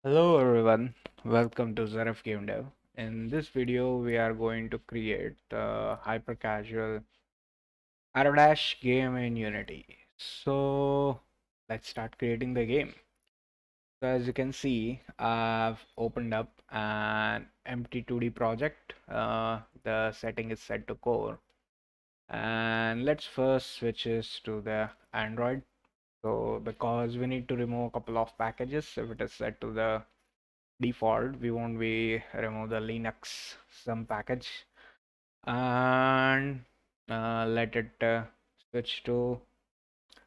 Hello everyone, welcome to Zarif Game Dev. In this video, we are going to create the hyper casual Dash game in Unity. So let's start creating the game. So as you can see, I've opened up an empty 2D project. The setting is set to core, and let's first switch this to the Android. So because we need to remove a couple of packages, if it is set to the default, we won't be remove the Linux some package, and let it switch to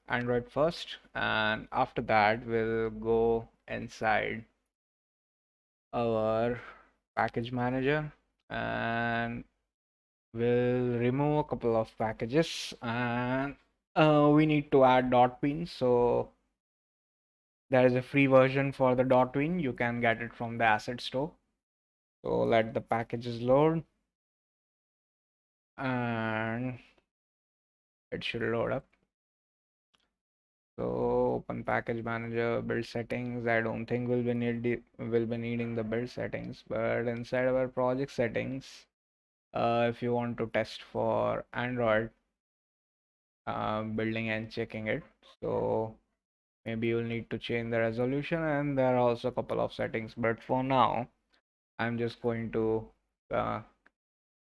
Android first, and after that we'll go inside our package manager and we'll remove a couple of packages, and we need to add .tween. So there is a free version for the .tween. You can get it from the asset store. So let the packages load and it should load up. So open package manager, build settings. I don't think we'll be needing the build settings, but inside our project settings, if you want to test for Android, building and checking it, so maybe you'll need to change the resolution, and there are also a couple of settings. But for now, I'm just going to uh,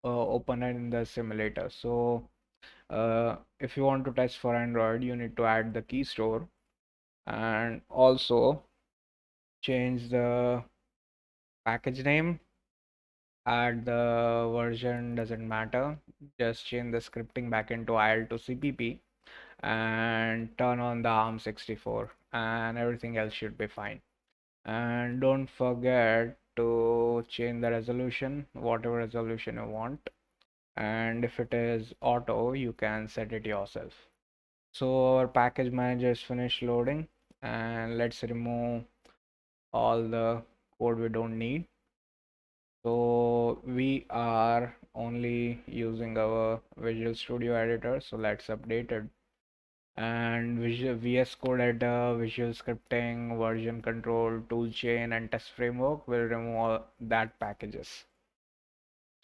open it in the simulator. So if you want to test for Android, you need to add the key store and also change the package name, add the version, doesn't matter, just change the scripting back into IL to CPP and turn on the ARM64 and everything else should be fine. And don't forget to change the resolution, whatever resolution you want, and if it is auto you can set it yourself. So our package manager is finished loading, and let's remove all the code we don't need. So we are only using our Visual Studio editor, so let's update it. And Visual VS Code editor, Visual Scripting, version control, toolchain, and test framework will remove all that packages.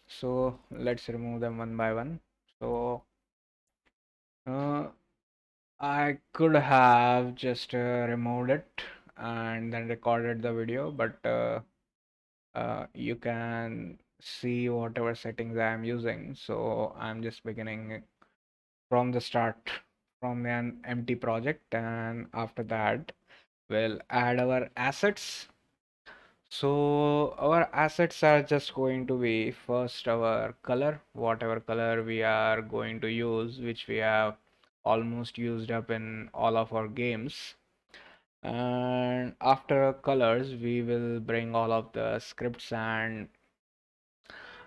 So let's remove them one by one. So uh, I could have just removed it and then recorded the video, but you can see whatever settings I am using. So I'm just beginning from the start from an empty project, and after that we'll add our assets. So our assets are just going to be first our color, whatever color we are going to use, which we have almost used up in all of our games. And after colors, we will bring all of the scripts and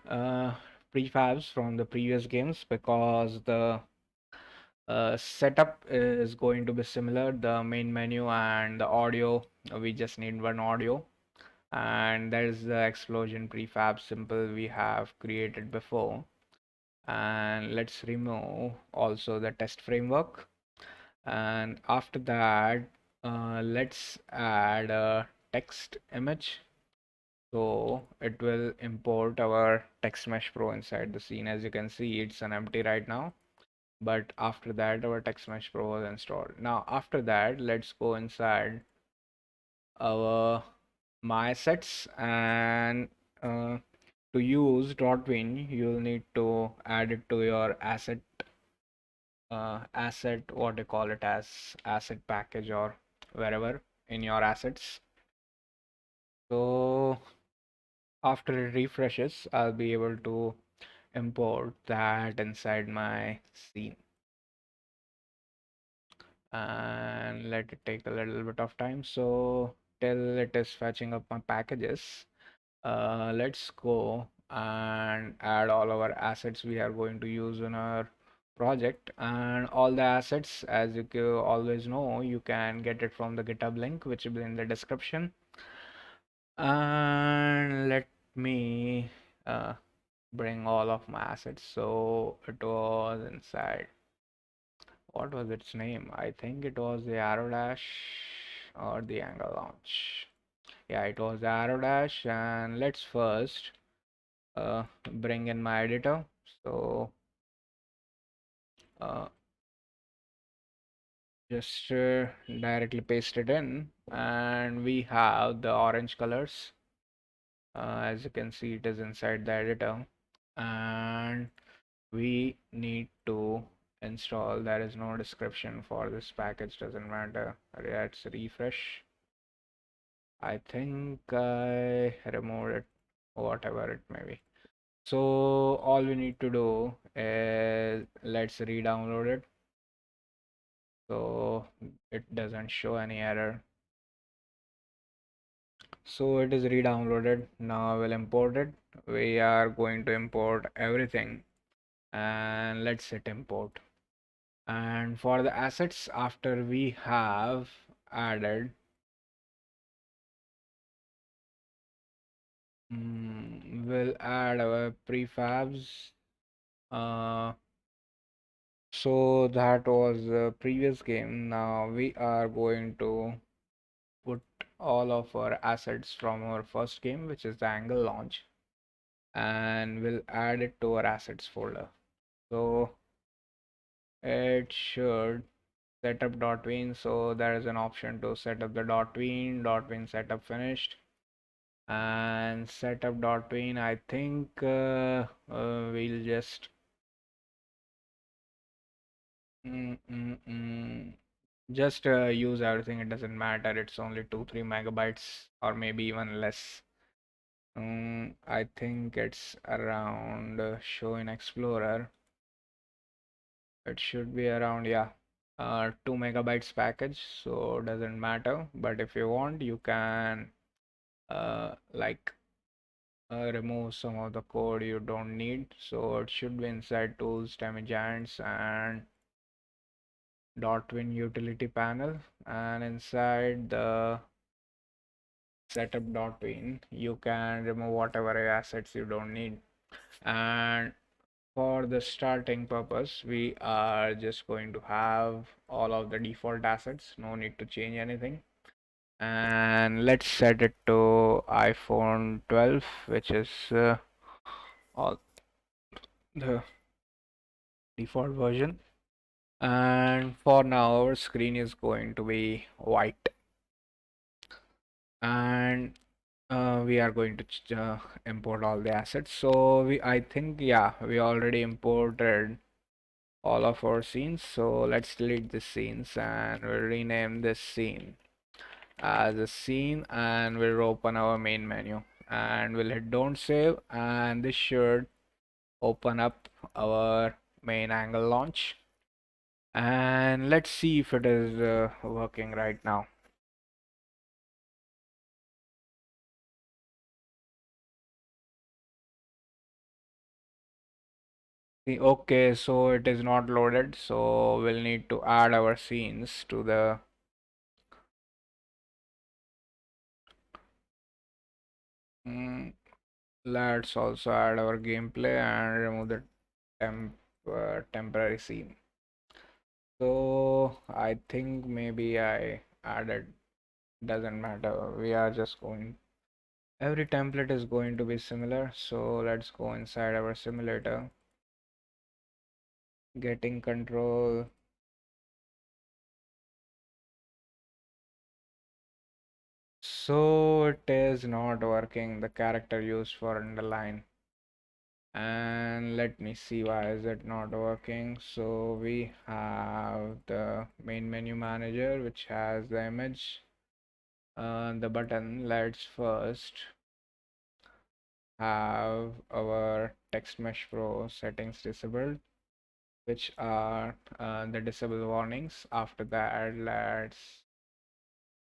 uh, prefabs from the previous games, because the setup is going to be similar. The main menu and the audio, we just need one audio, and that is the explosion prefab simple we have created before. And let's remove also the test framework, and after that let's add a text image. So it will import our text mesh pro inside the scene. As you can see, it's an empty right now, but after that our text mesh pro was installed. Now after that, let's go inside our my assets, and uh, to use .win you'll need to add it to your asset, what they call it as asset package or wherever in your assets. So after it refreshes, I'll be able to import that inside my scene, and let it take a little bit of time. So till it is fetching up my packages, let's go and add all our assets we are going to use in our project. And all the assets, as you always know, you can get it from the GitHub link, which will be in the description. And let me uh, bring all of my assets. So it was inside, what was its name? I think it was the arrow dash or the angle launch. Yeah, it was the arrow dash. And let's first bring in my editor. So uh, just directly paste it in, and we have the orange colors. As you can see, it is inside the editor, and we need to install. There is no description for this package, doesn't matter. Let's refresh. I think I removed it, whatever it may be. So all we need to do is let's re-download it so it doesn't show any error. So it is re-downloaded. Now we'll import it. We are going to import everything, and let's hit import. And for the assets, after we have added, we'll add our prefabs. Uh, so that was the previous game. Now we are going to put all of our assets from our first game, which is the angle launch, and we'll add it to our assets folder. So it should setup.tween. So there is an option to set up the .tween setup finished, and setup.tween. I think we'll just mm, mm, mm, just use everything. It doesn't matter. It's only 2-3 megabytes or maybe even less. I think it's around show in Explorer. It should be around, yeah, 2 megabytes package, so doesn't matter. But if you want, you can like remove some of the code you don't need. So it should be inside tools, giants, and .twin utility panel, and inside the setup.twin you can remove whatever assets you don't need. And for the starting purpose, we are just going to have all of the default assets, no need to change anything. And let's set it to iPhone 12, which is all the default version. And for now, our screen is going to be white. And we are going to import all the assets. So I think, yeah, we already imported all of our scenes. So let's delete the scenes and we'll rename this scene as a scene, and we'll open our main menu and we'll hit don't save, and this should open up our main angle launch. And let's see if it is working right now. Okay, so it is not loaded, so we'll need to add our scenes to the mm, let's also add our gameplay and remove the temporary scene. So I think maybe I added, doesn't matter. We are just going, every template is going to be similar. So let's go inside our simulator, getting control. So it is not working, the character used for underline. And let me see why is it not working. So we have the main menu manager, which has the image, the button. Let's first have our text mesh pro settings disabled, which are the disable warnings. After that, let's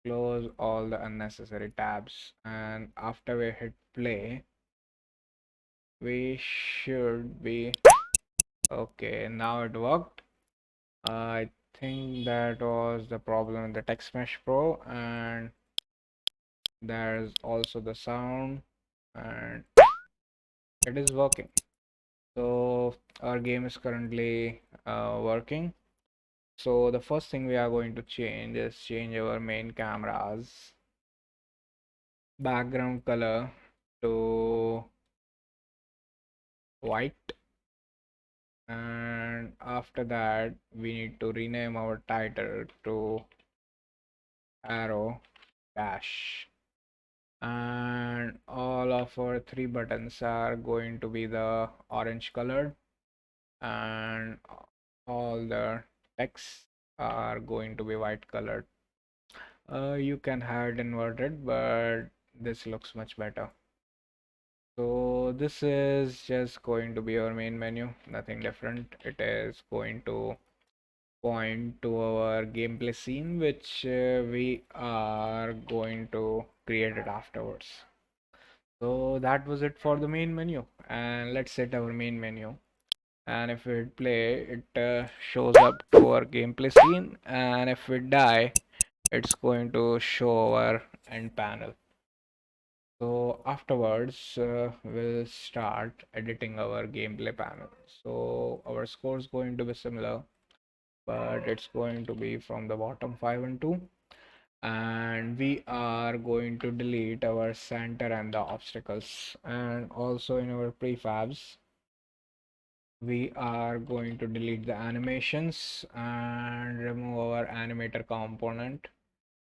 close all the unnecessary tabs, and after we hit play, we should be okay. Now it worked. I think that was the problem in the text mesh pro, and there's also the sound, and it is working. So our game is currently working. So the first thing we are going to change is change our main cameras. background color to white, and after that we need to rename our title to arrow dash, and all of our three buttons are going to be the orange colored, and all the text are going to be white colored. You can have it inverted, but this looks much better. So this is just going to be our main menu, nothing different. It is going to point to our gameplay scene, which we are going to create it afterwards. So that was it for the main menu, and let's set our main menu. And if we hit play, it shows up to our gameplay scene, and if we die, it's going to show our end panel. So afterwards, we'll start editing our gameplay panel. So our score is going to be similar, but it's going to be from the bottom 5 and 2. And we are going to delete our center and the obstacles. And also in our prefabs, we are going to delete the animations and remove our animator component,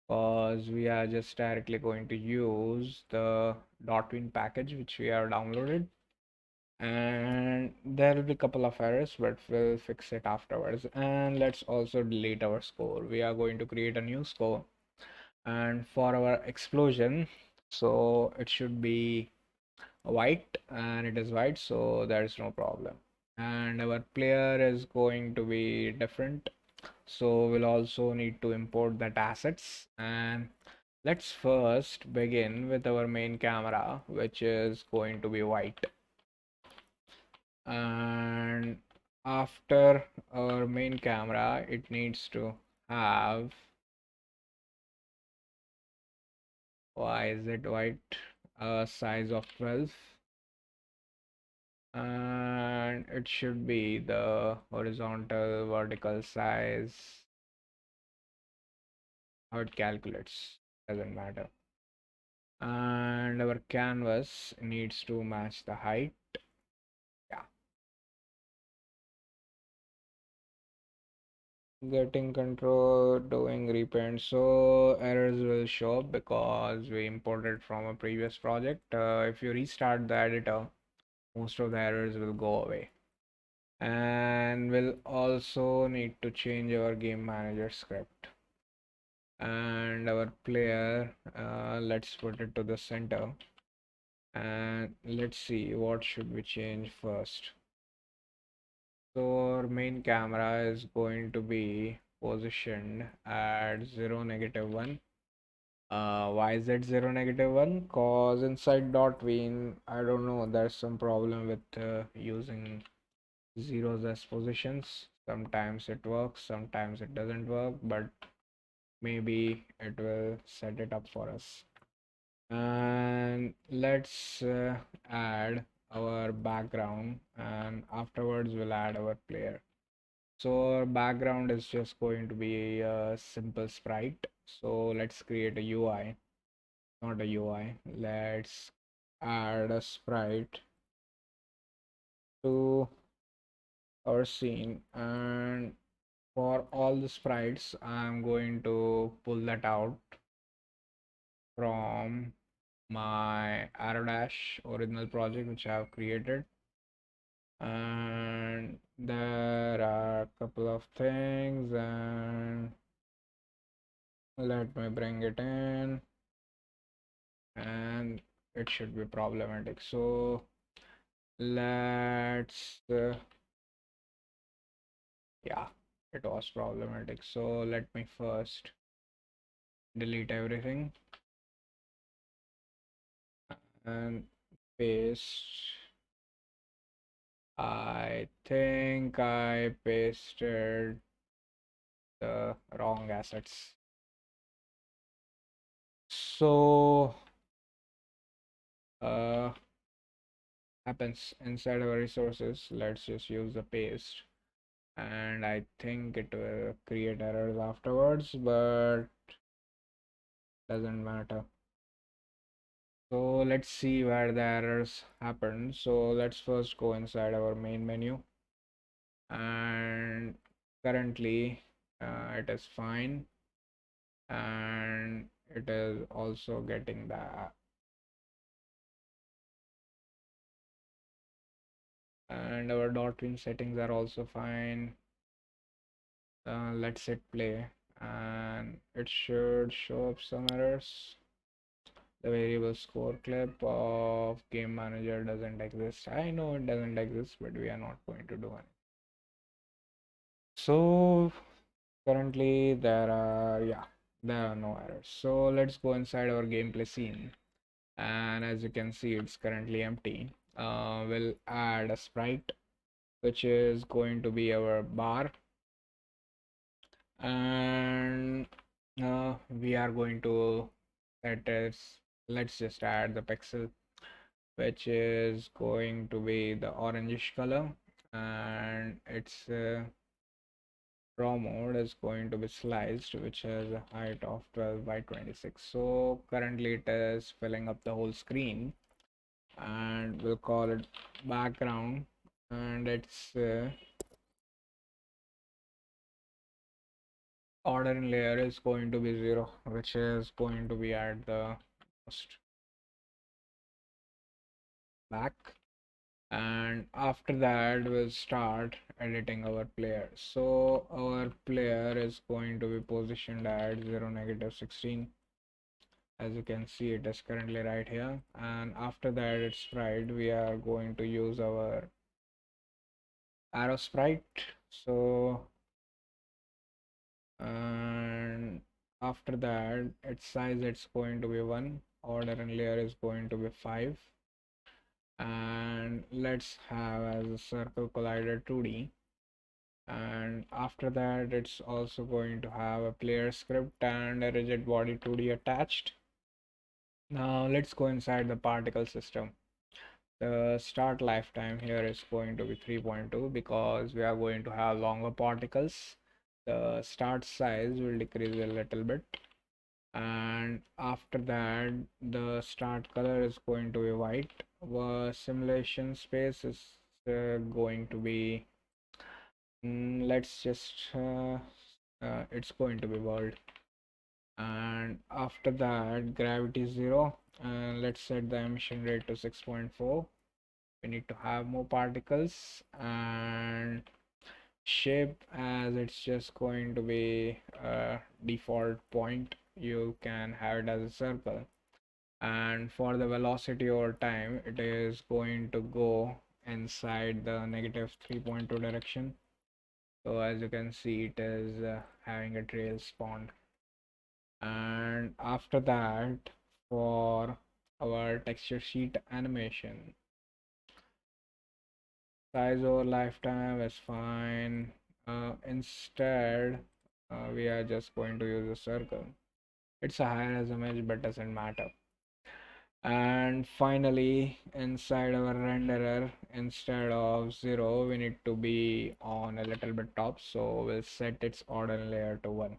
because we are just directly going to use the Tween package which we have downloaded, and there will be a couple of errors, but we'll fix it afterwards. And let's also delete our score. We are going to create a new score, and for our explosion, so it should be white, and it is white, so there is no problem. And our player is going to be different, so we'll also need to import that assets. And let's first begin with our main camera, which is going to be white. And after our main camera, it needs to have, why is it white, a size of 12, and it should be the horizontal vertical size, how it calculates doesn't matter. And our canvas needs to match the height. Yeah, getting control, doing repaint. So errors will show up because we imported from a previous project. If you restart the editor, most of the errors will go away. And we'll also need to change our game manager script. And our player, let's put it to the center. And let's see what should we change first. So our main camera is going to be positioned at 0, -1. Why is it 0, -1? Cause inside Tween, I don't know, there's some problem with using zeros as positions. Sometimes it works, sometimes it doesn't work, but maybe it will set it up for us. And let's add our background, and afterwards we'll add our player. So our background is just going to be a simple sprite. So let's create a UI, not a UI. Let's add a sprite to our scene. And for all the sprites, I'm going to pull that out from my Arrow Dash original project which I have created. And there are a couple of things, and let me bring it in, and it should be problematic. So let's yeah, it was problematic. So let me first delete everything and paste. I think I pasted the wrong assets. So uh happens inside our resources. Let's just use the paste, and I think it will create errors afterwards, but doesn't matter. So let's see where the errors happen. So let's first go inside our main menu, and currently it is fine, and it is also getting the, and our .tween settings are also fine. Let's hit play, and it should show up some errors. The variable score clip of game manager doesn't exist. I know it doesn't exist, but we are not going to do anything. So currently there are no errors. So let's go inside our gameplay scene, and as you can see, it's currently empty. We'll add a sprite, which is going to be our bar, and we are going to set as, let's just add the pixel, which is going to be the orangish color, and its raw mode is going to be sliced, which has a height of 12 by 26. So currently it is filling up the whole screen, and we'll call it background, and its order in layer is going to be 0, which is going to be at the most back. And after that we'll start editing our player. So our player is going to be positioned at 0, -16. As you can see, it is currently right here, and after that it's sprite. We are going to use our arrow sprite. So and after that its size, it's going to be 1, order and layer is going to be 5, and let's have as a circle collider 2D. And after that it's also going to have a player script and a rigid body 2D attached. Now let's go inside the particle system. The start lifetime here is going to be 3.2 because we are going to have longer particles. The start size will decrease a little bit, and after that the start color is going to be white. The simulation space is going to be, let's just it's going to be world, and after that gravity 0, and let's set the emission rate to 6.4. We need to have more particles, and shape, as it's just going to be a default point, you can have it as a circle. And for the velocity over time, it is going to go inside the -3.2 direction. So as you can see, it is having a trail spawned. And after that, for our texture sheet animation, size over lifetime is fine. Instead, we are just going to use a circle. It's a high res image, but doesn't matter. And finally, inside our renderer, instead of 0, we need to be on a little bit top. So we'll set its order layer to 1.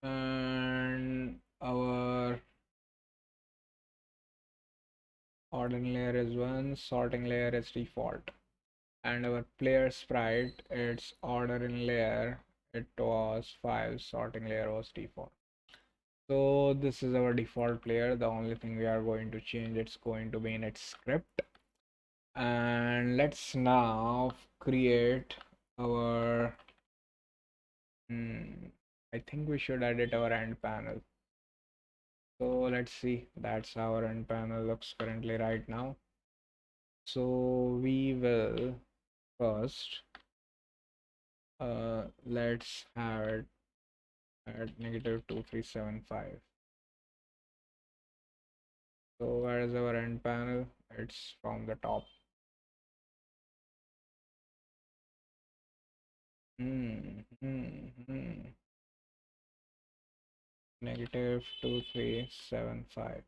And our ordering layer is 1, sorting layer is default. And our player sprite, its order in layer, it was 5, sorting layer was default. So this is our default player. The only thing we are going to change, it's going to be in its script. And let's now create our I think we should edit our end panel. So let's see, that's how our end panel looks currently right now. So we will first let's have it at -2375. So where is our end panel? It's from the top. Hmm, hmm, hmm. -2375.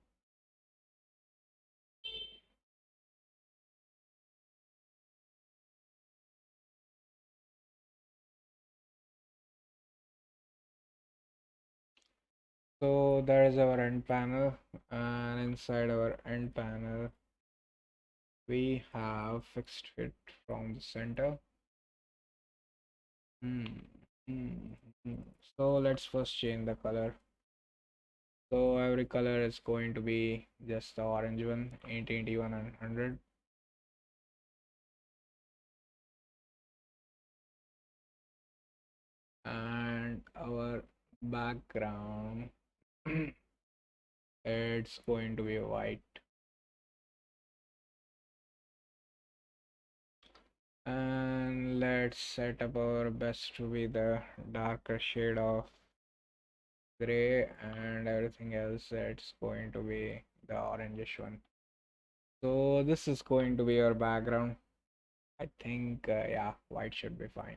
So there is our end panel, and inside our end panel we have fixed it from the center. Hmm. Hmm. Hmm. So let's first change the color. So every color is going to be just the orange one, 80, 81, and 100. And our background, it's going to be white. And let's set up our best to be the darker shade of gray, and everything else it's going to be the orangish one. So this is going to be our background. I think yeah, white should be fine.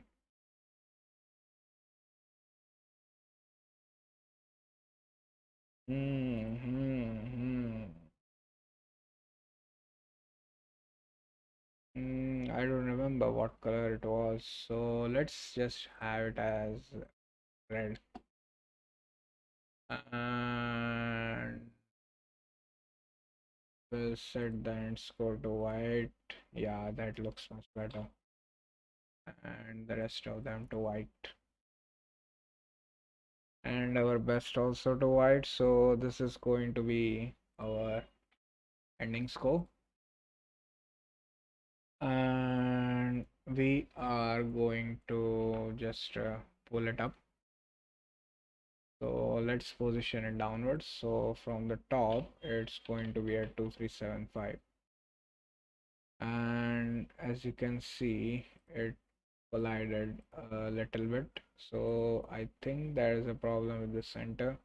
Hmm, hmm, hmm. I don't remember what color it was, so let's just have it as red. And we'll set the underscore to white. Yeah, that looks much better. And the rest of them to white. And our best also to white. So this is going to be our ending score. And we are going to just pull it up. So let's position it downwards. So from the top, it's going to be at 2375. And as you can see, it collided a little bit. So I think there is a problem with the center.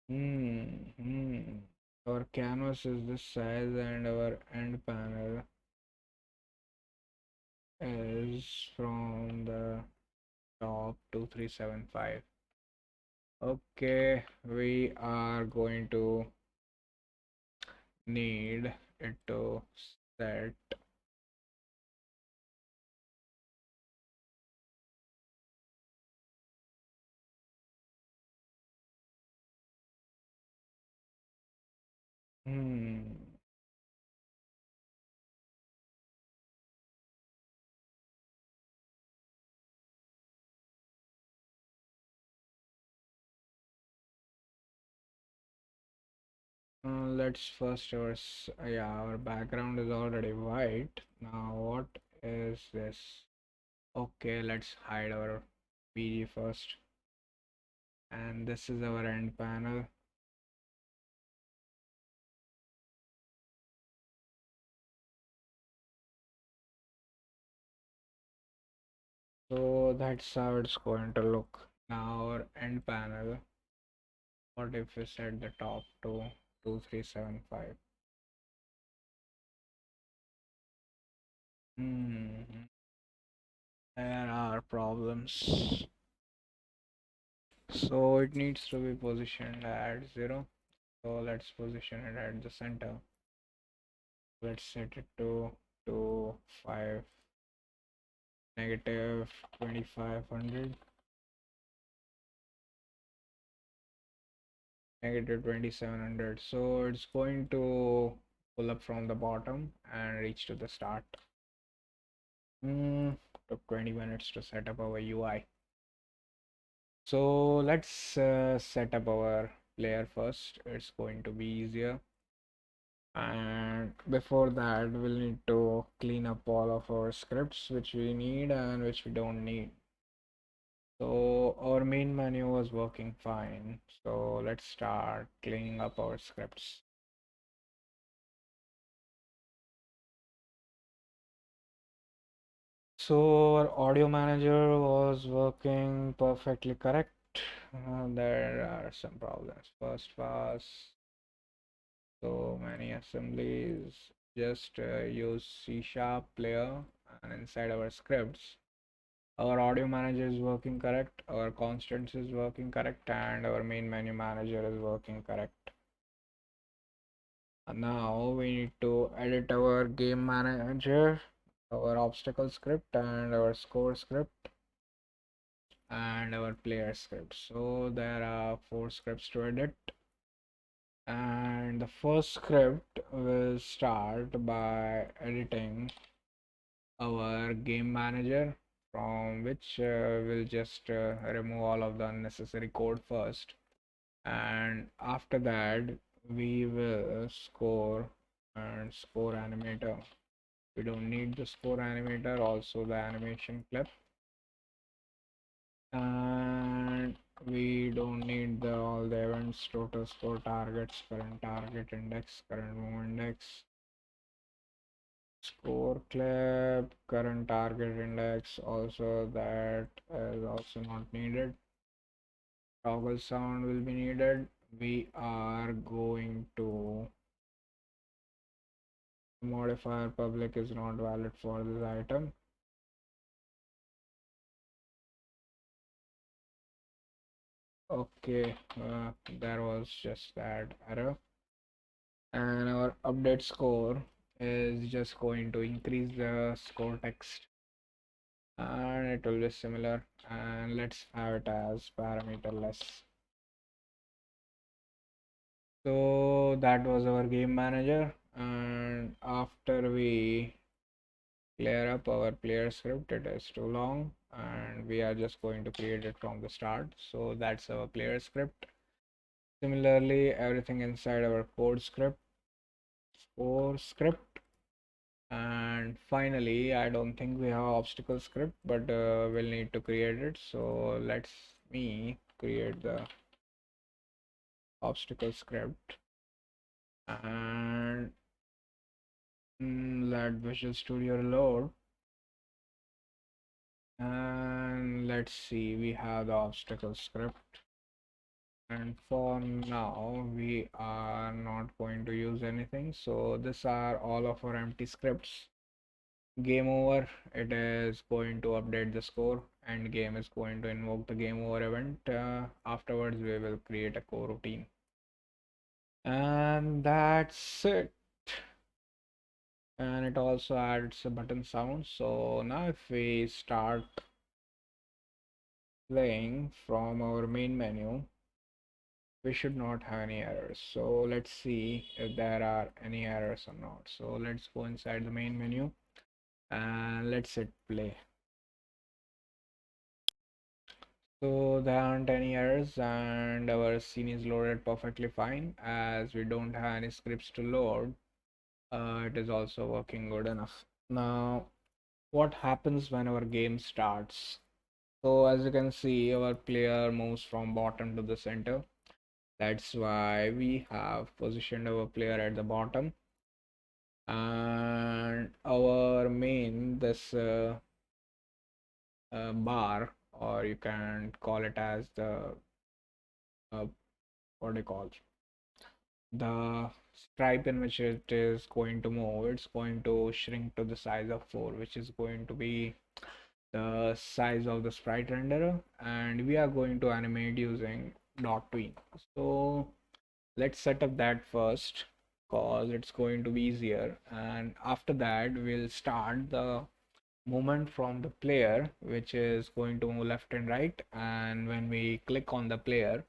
Hmm. Our canvas is this size and our end panel is from the top 2375. Okay, we are going to need it to set. Hmm. Let's first yeah, our background is already white. Now what is this? Okay, let's hide our PG first. And this is our end panel. So that's how it's going to look. Now our end panel. What if we set the top to 2375? Hmm. There are problems. So it needs to be positioned at 0. So let's position it at the center. Let's set it to 5 negative 2500 negative 2700. So it's going to pull up from the bottom and reach to the start. Took 20 minutes to set up our UI. So let's set up our player first. It's going to be easier. And before that, we'll need to clean up all of our scripts which we need and which we don't need. So our main menu was working fine. So let's start cleaning up our scripts. So our audio manager was working perfectly correct. There are some problems. First pass, so many assemblies. Just use C sharp player, and inside our scripts, our audio manager is working correct, our constants is working correct, and our main menu manager is working correct. Now we need to edit our game manager, our obstacle script, and our score script, and our player script. So there are four scripts to edit. And the first script will start by editing our game manager, from which we'll just remove all of the unnecessary code first. And after that, we will score and score animator. We don't need the score animator, also the animation clip. And we don't need all the events, total score, targets, current target index, current move index, score clip, current target index, also that is also not needed. Toggle sound will be needed. We are going to modifier public is not valid for this item. Okay, there was just that error. And our update score is just going to increase the score text, and it will be similar, and let's have it as parameterless. So that was our game manager, and after we clear up our player script, it is too long and we are just going to create it from the start. So that's our player script. Similarly, everything inside our code script, score script. And finally, I don't think we have obstacle script, but we'll need to create it. So let's me create the obstacle script, and let Visual Studio load. And let's see, we have the obstacle script. And for now, we are not going to use anything. So these are all of our empty scripts. Game over, it is going to update the score, and game is going to invoke the game over event. Afterwards, we will create a coroutine. And that's it. And it also adds a button sound. So now if we start playing from our main menu, we should not have any errors. So let's see if there are any errors or not. So let's go inside the main menu and let's hit play. So there aren't any errors and our scene is loaded perfectly fine. As we don't have any scripts to load, it is also working good enough. Now, what happens when our game starts? So as you can see, our player moves from bottom to the center. That's why we have positioned our player at the bottom. And our main, this bar, or you can call it as the what do you call the stripe in which it is going to move, it's going to shrink to the size of 4, which is going to be the size of the sprite renderer, and we are going to animate using .tween. So let's set up that first because it's going to be easier, and after that we'll start the movement from the player, which is going to move left and right, and when we click on the player,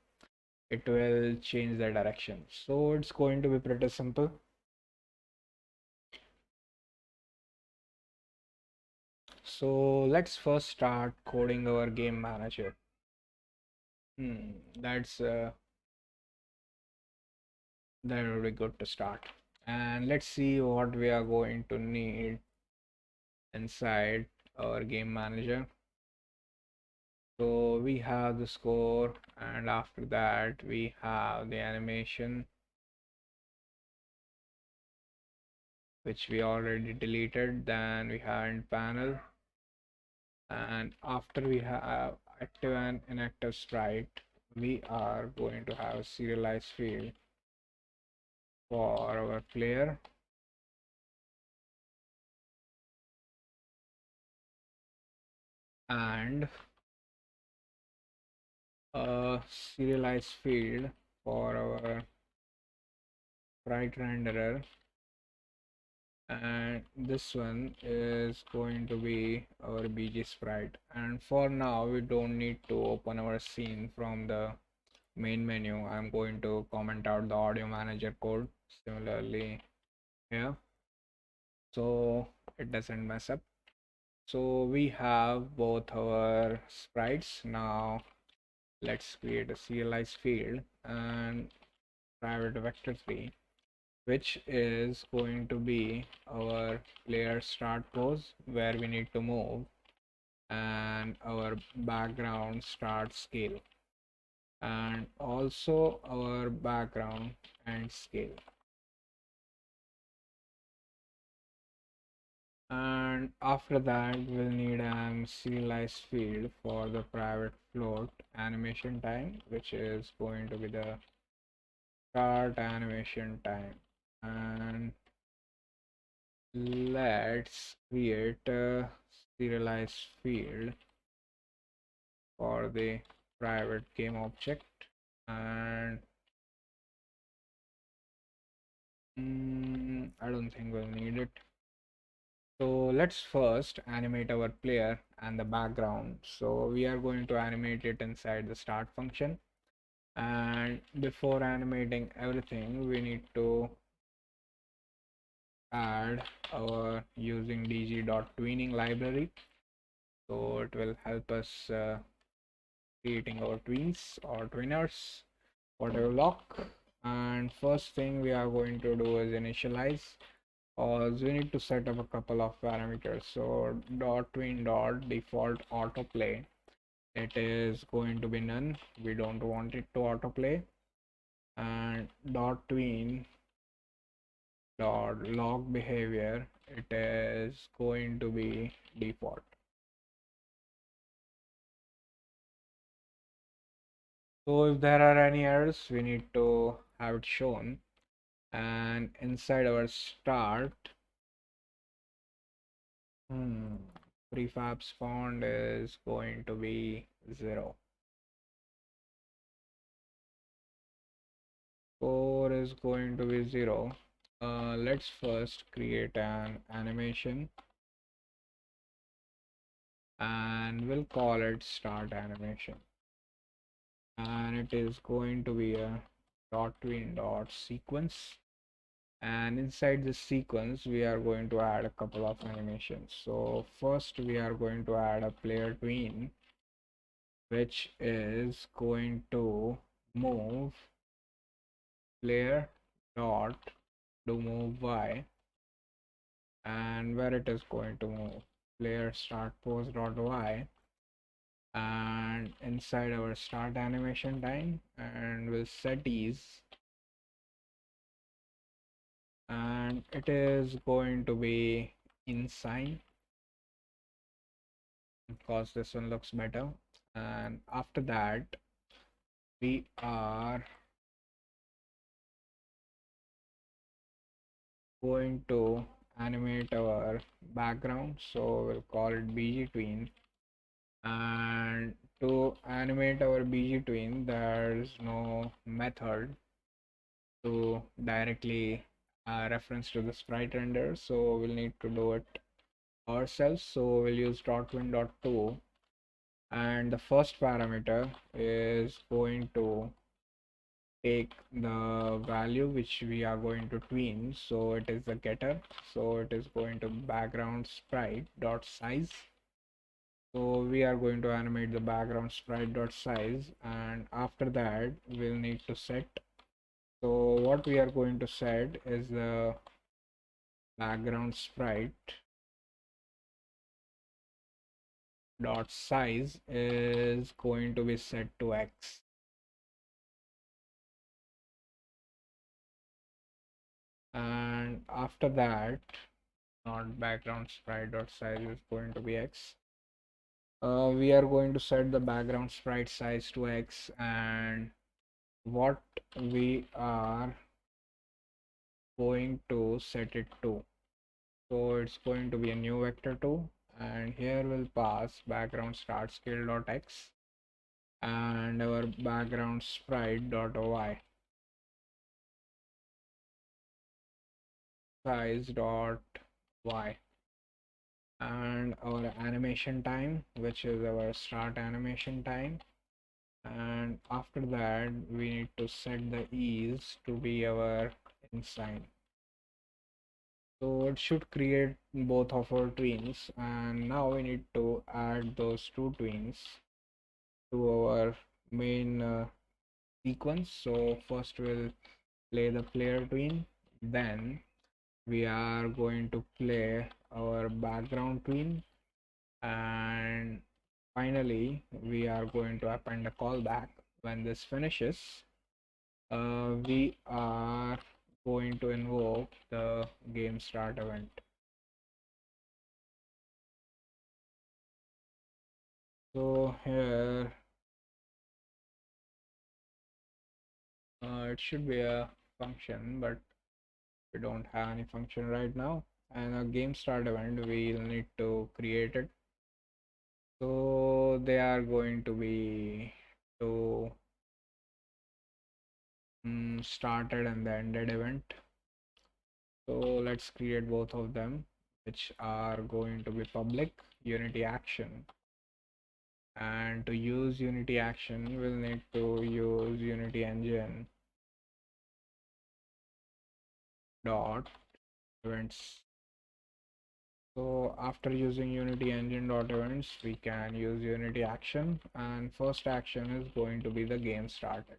it will change the direction. So it's going to be pretty simple. So let's first start coding our game manager. That's that would be good to start. And let's see what we are going to need inside our game manager. So we have the score, and after that we have the animation, which we already deleted. Then we have in panel, and after we have active and inactive sprite, we are going to have a serialized field for our player, and a serialized field for our sprite renderer, and this one is going to be our BG sprite. And for now, we don't need to open our scene from the main menu. I'm going to comment out the audio manager code similarly here, so it doesn't mess up. So we have both our sprites. Now let's create a serialized field and private vector3, which is going to be our player start pose where we need to move, and our background start scale, and also our background and scale. And after that, we'll need an serialized field for the private float animation time, which is going to be the start animation time. And let's create a serialized field for the private game object. And I don't think we'll need it. So let's first animate our player and the background. So we are going to animate it inside the start function. And before animating everything, we need to add our using dg.tweening library. So it will help us creating our tweens or twinners, whatever lock. And first thing we are going to do is initialize, because we need to set up a couple of parameters. So dot tween dot default autoplay, it is going to be none. We don't want it to autoplay. And dot tween dot log behavior, it is going to be default. So if there are any errors, we need to have it shown. And inside our start, prefab spawned is going to be 0. 4 is going to be 0. Let's first create an animation and we'll call it start animation. And it is going to be a dot tween dot sequence. And inside this sequence, we are going to add a couple of animations. So first we are going to add a player tween, which is going to move player dot do move y, and where it is going to move player start pose dot y, and inside our start animation time, and we'll set ease, and it is going to be insign because this one looks better. And after that, we are going to animate our background, so we'll call it bg tween. And to animate our bg tween, there's no method to directly reference to the sprite render, so we'll need to do it ourselves. So we'll use .tween.to, and the first parameter is going to take the value which we are going to tween, so it is the getter, so it is going to background sprite dot size. So we are going to animate the background sprite dot size, and after that we'll need to set. So what we are going to set is the background sprite dot size is going to be set to x. And after that, not background sprite dot size is going to be x. We are going to set the background sprite size to x, and what we are going to set it to. So it's going to be a new vector2, and here we'll pass background start scale dot x and our background sprite dot y. size dot y, and our animation time, which is our start animation time. And after that we need to set the ease to be our insign. So it should create both of our tweens, and now we need to add those two tweens to our main sequence. So first we'll play the player tween, then we are going to play our background tween, and finally we are going to append a callback. When this finishes, we are going to invoke the game start event. So here it should be a function, but we don't have any function right now. And a game start event, we'll need to create it. So they are going to be to started and the ended event. So let's create both of them, which are going to be public Unity action. And to use Unity action, we'll need to use Unity engine dot events. So after using Unity engine dot events, we can use Unity action, and first action is going to be the game started.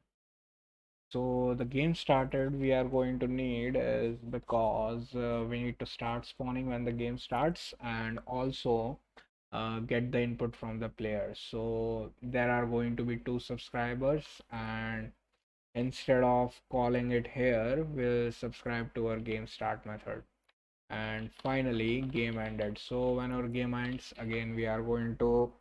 So the game started we are going to need is because we need to start spawning when the game starts, and also get the input from the players. So there are going to be two subscribers, and instead of calling it here, we'll subscribe to our game start method. And finally game ended. So when our game ends, again we are going to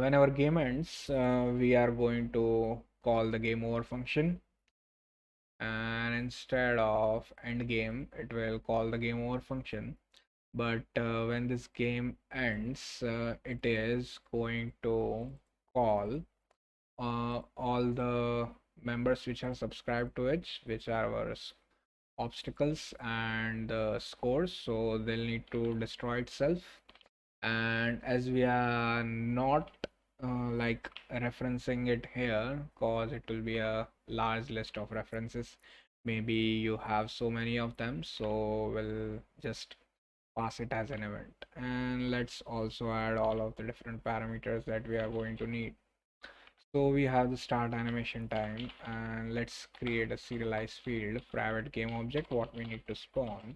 when our game ends, we are going to call the game over function, and instead of end game it will call the game over function. But when this game ends, it is going to call all the members which are subscribed to it, which are our obstacles and scores, so they'll need to destroy itself. And as we are not like referencing it here, cause it will be a large list of references, maybe you have so many of them, so we'll just pass it as an event. And let's also add all of the different parameters that we are going to need. So we have the start animation time, and let's create a serialized field private game object what we need to spawn.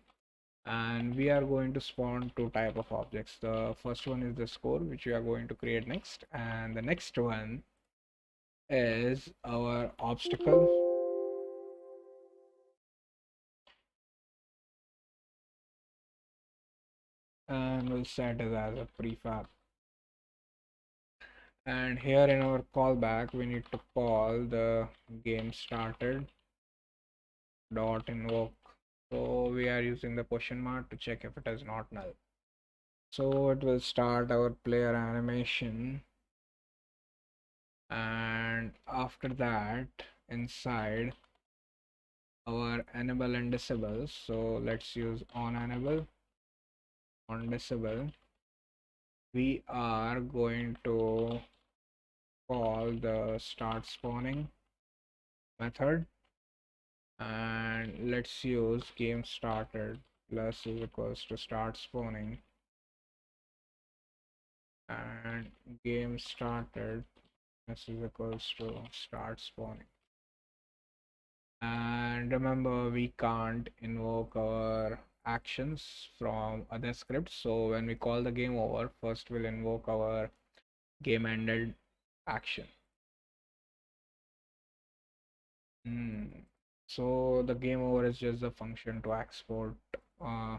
And we are going to spawn two type of objects. The first one is the score, which we are going to create next, and the next one is our obstacle, and we'll set it as a prefab. And here in our callback we need to call the game started dot invoke. So we are using the question mark to check if it is not null. So it will start our player animation, and after that inside our enable and disable, so let's use on enable, on disable, we are going to call the start spawning method, and let's use game started plus is equals to start spawning, and game started plus is equals to start spawning. And remember, we can't invoke our actions from other scripts, so when we call the game over, first we'll invoke our game ended action. So the game over is just a function to export uh,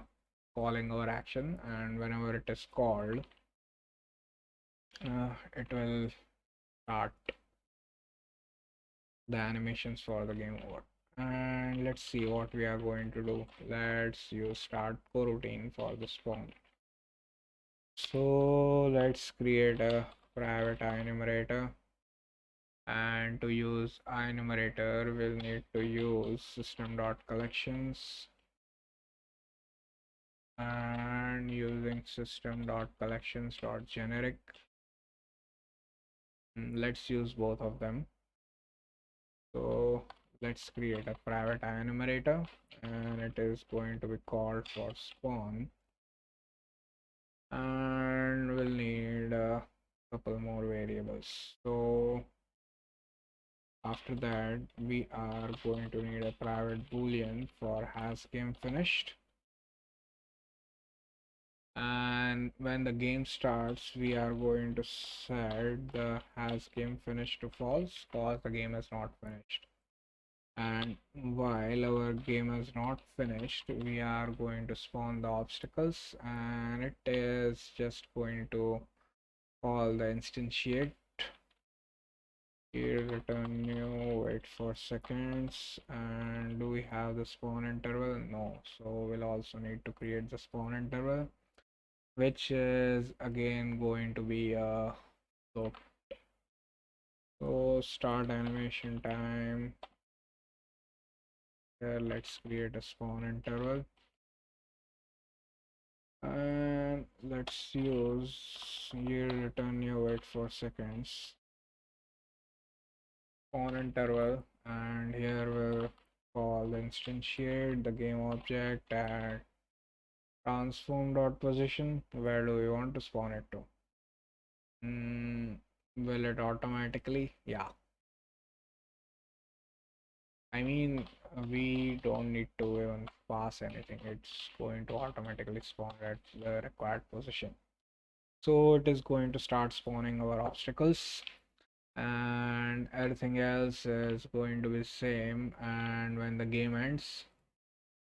calling our action, and whenever it is called, it will start the animations for the game over. And let's see what we are going to do. Let's use start coroutine for the spawn. So let's create a private enumerator, And to use enumerator, we'll need to use system.collections, and using system.collections.generic. Let's use both of them. So let's create a private enumerator, and it is going to be called for spawn, and we'll need a couple more variables. So after that, we are going to need a private boolean for has game finished. And when the game starts, we are going to set the has game finished to false because the game is not finished. And while our game is not finished, we are going to spawn the obstacles, and it is just going to call the instantiate. Here return new, wait for seconds. And do we have the spawn interval? No, so we'll also need to create the spawn interval, which is again going to be a float. So start animation time. Here let's create a spawn interval, and let's use here return your wait for seconds spawn interval, and here we'll call the instantiate the game object at transform dot position. Where do we want to spawn it to? Will it automatically? Yeah, I mean, we don't need to even pass anything. It's going to automatically spawn at the required position. So it is going to start spawning our obstacles, and everything else is going to be same. And when the game ends,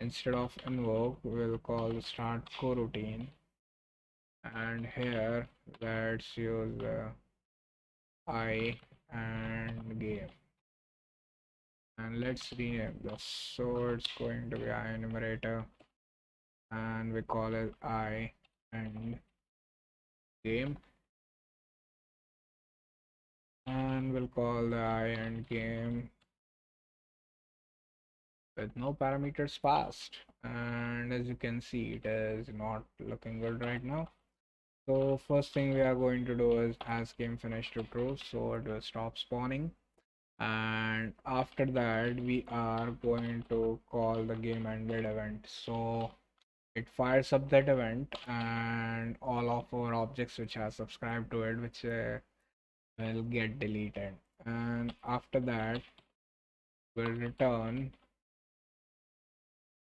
instead of invoke, we'll call the start coroutine. And here, let's use I and game. And let's rename this. So it's going to be I enumerator, and we call it I and game. And we'll call the I and game with no parameters passed. And as you can see, it is not looking good right now. So first thing we are going to do is as game finished to true, so it will stop spawning. And after that, we are going to call the game ended event. So it fires up that event, and all of our objects which are subscribed to it, which will get deleted. And after that, we'll return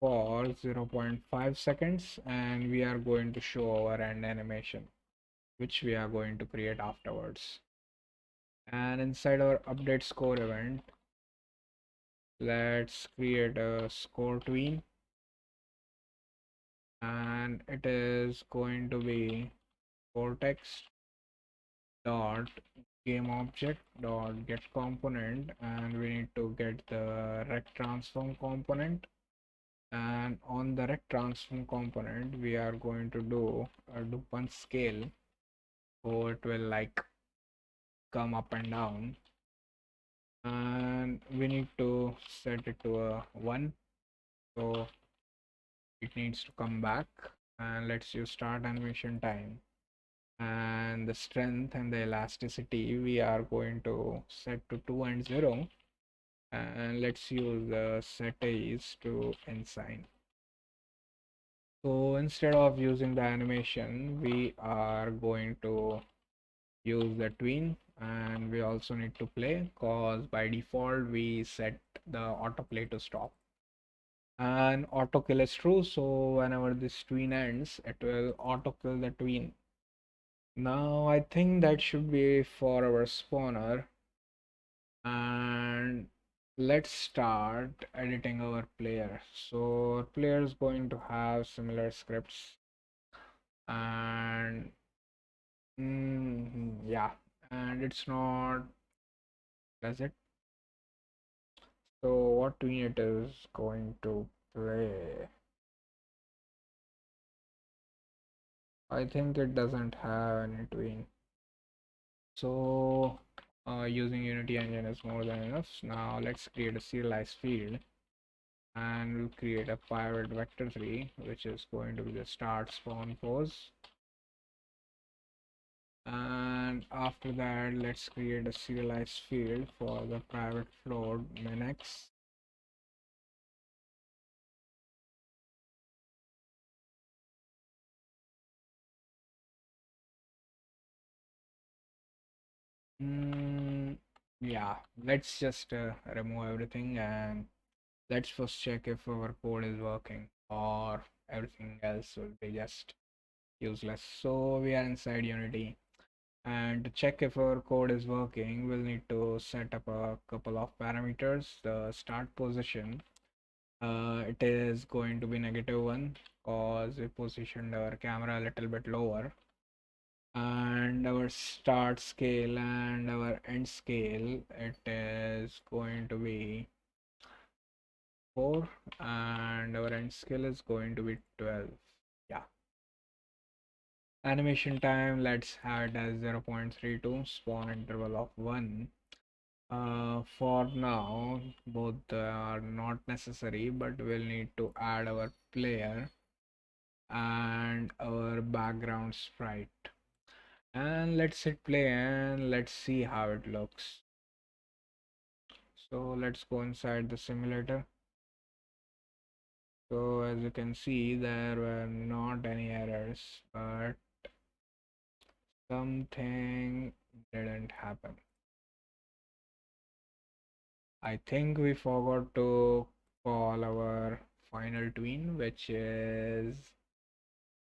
for 0.5 seconds, and we are going to show our end animation, which we are going to create afterwards. And inside our update score event, let's create a score tween, and it is going to be cortex dot game object dot get component, and we need to get the rect transform component. And on the rect transform component, we are going to do a dupont scale, so it will like come up and down, and we need to set it to a 1, so it needs to come back. And let's use start animation time, and the strength and the elasticity we are going to set to 2 and 0, and let's use the set is to ensign. So instead of using the animation, we are going to use the tween, and we also need to play because by default we set the autoplay to stop, and auto kill is true, so whenever this tween ends, it will auto kill the tween. Now I think that should be for our spawner, and let's start editing our player. So our player is going to have similar scripts, and yeah, and it's not, does it? So what tween it is going to play? I think it doesn't have any tween. So using Unity engine is more than enough. Now let's create a serialized field, and we'll create a private vector3, which is going to be the start spawn pose. And after that, let's create a serialized field for the private float minx. Yeah, let's just remove everything, and let's first check if our code is working, or everything else will be just useless. So we are inside Unity, and to check if our code is working, we'll need to set up a couple of parameters. The start position, it is going to be -1 because we positioned our camera a little bit lower, and our start scale and our end scale, it is going to be 4, and our end scale is going to be 12. Yeah. Animation time, let's have it as 0.32, spawn interval of 1. For now, both are not necessary, but we'll need to add our player and our background sprite. And let's hit play and let's see how it looks. So let's go inside the simulator. So as you can see, there were not any errors, but something didn't happen. I think we forgot to call our final tween, which is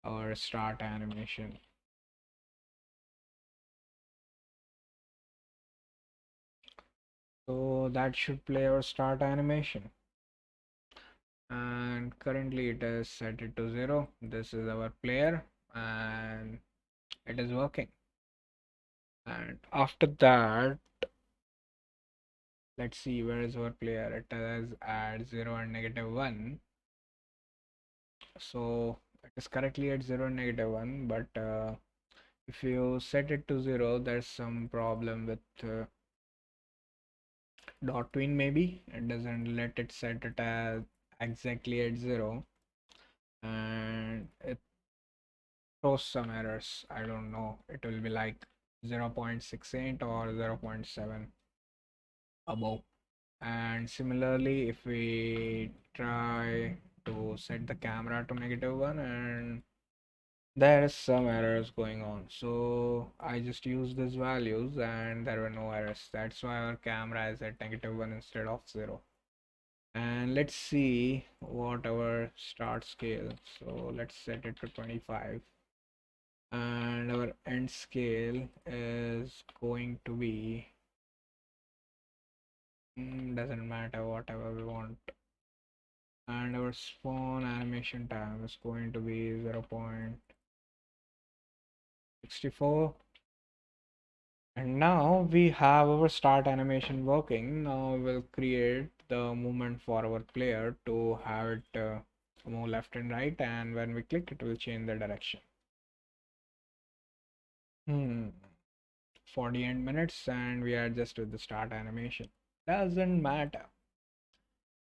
our start animation. So that should play our start animation. And currently it is set it to 0. This is our player and it is working. And after that, let's see where is our player. It is at 0 and -1. So it is correctly at 0 and -1, but if you set it to 0, there's some problem with dot tween. Maybe it doesn't let it set it as exactly at 0, and it throws some errors. I don't know, it will be like 0.68 or 0.7 above. And similarly, if we try to set the camera to -1, and there is some errors going on, so I just used these values and there were no errors. That's why our camera is at -1 instead of 0. And let's see what our start scale, so let's set it to 25, and our end scale is going to be doesn't matter, whatever we want. And our spawn animation time is going to be 0.64. And now we have our start animation working. Now we'll create the movement for our player to have it move left and right, and when we click it will change the direction. 48 minutes and we are just with the start animation. Doesn't matter.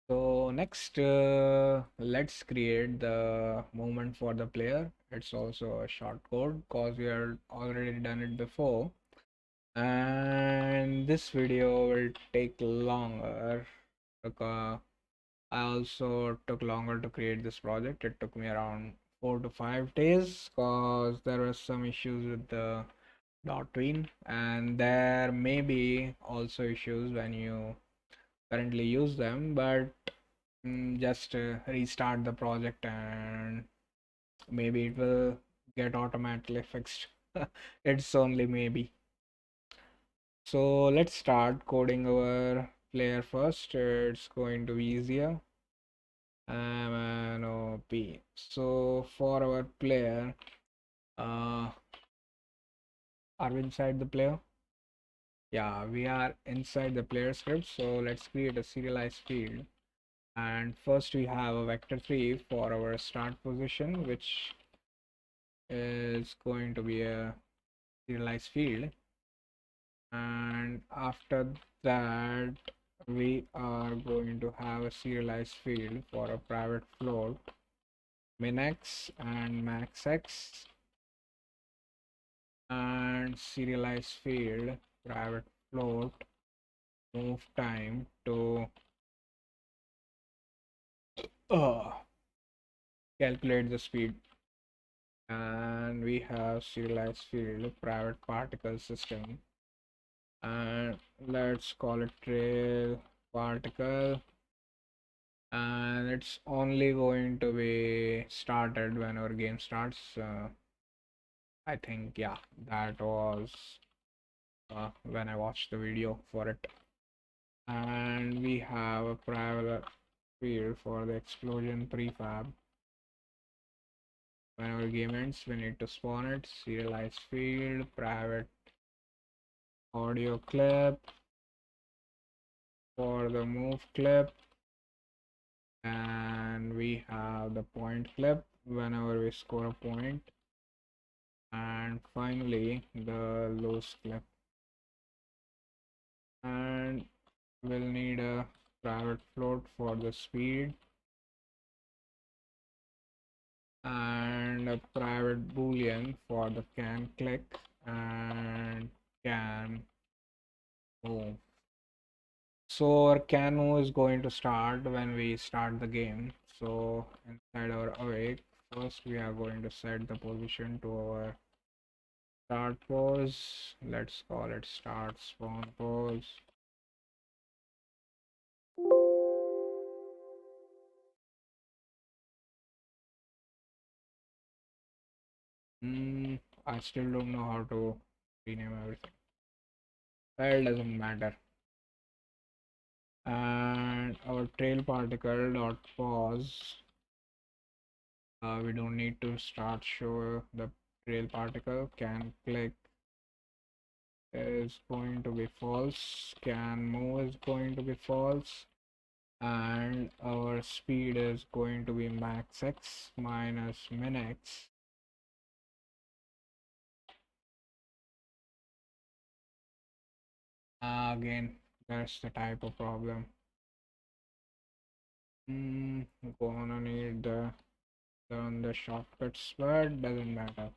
So next, let's create the movement for the player. It's also a short code because we are already done it before, and this video will take longer because I also took longer to create this project. It took me around 4 to 5 days because there were some issues with the tween, and there may be also issues when you currently use them, but just restart the project and maybe it will get automatically fixed. It's only maybe. So let's start coding our player first. It's going to be easier. MNOP. So for our player, uh, are we inside the player? Yeah, we are inside the player script. So let's create a serialized field. And first we have a vector3 for our start position, which is going to be a serialized field. And after that, we are going to have a serialized field for a private float, minx and maxx, and serialized field private float move time to uh, calculate the speed. And we have serialized field private particle system, and let's call it trail particle, and it's only going to be started when our game starts. I think, yeah, that was when I watched the video for it. And we have a private field for the explosion prefab. When our game ends, we need to spawn it. Serialized field private audio clip for the move clip, and we have the point clip whenever we score a point, and finally the loose clip. And we'll need a private float for the speed and a private boolean for the can click and can move. So our can move is going to start when we start the game. So inside our awake, first we are going to set the position to our start pose. Let's call it start spawn pose. I still don't know how to rename everything. Well, doesn't matter. And our trail particle dot pause. We don't need to start show the trail particle. Can click is going to be false. Can move is going to be false. And our speed is going to be max x minus min x. Again, that's the type of problem. Gonna need the learn the shortcuts, but doesn't matter.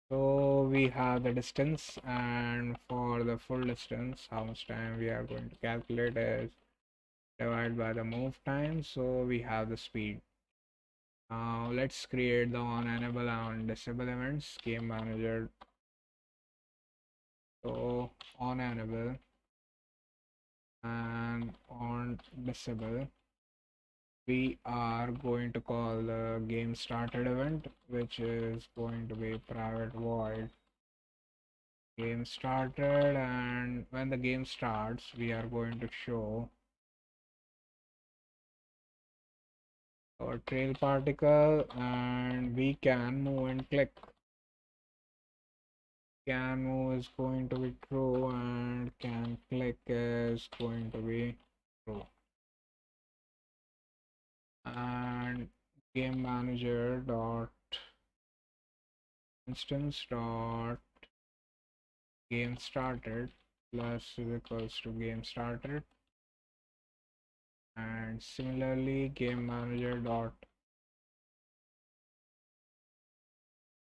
So we have the distance, and for the full distance, how much time we are going to calculate is divided by the move time. So we have the speed. Now let's create the on enable and disable events. Game manager. So on enable and on disable, we are going to call the game started event, which is going to be private void game started. And when the game starts, we are going to show our trail particle, and we can move and click. Can move is going to be true and can click is going to be true. And game manager dot instance dot game started plus is equals to game started, and similarly game manager dot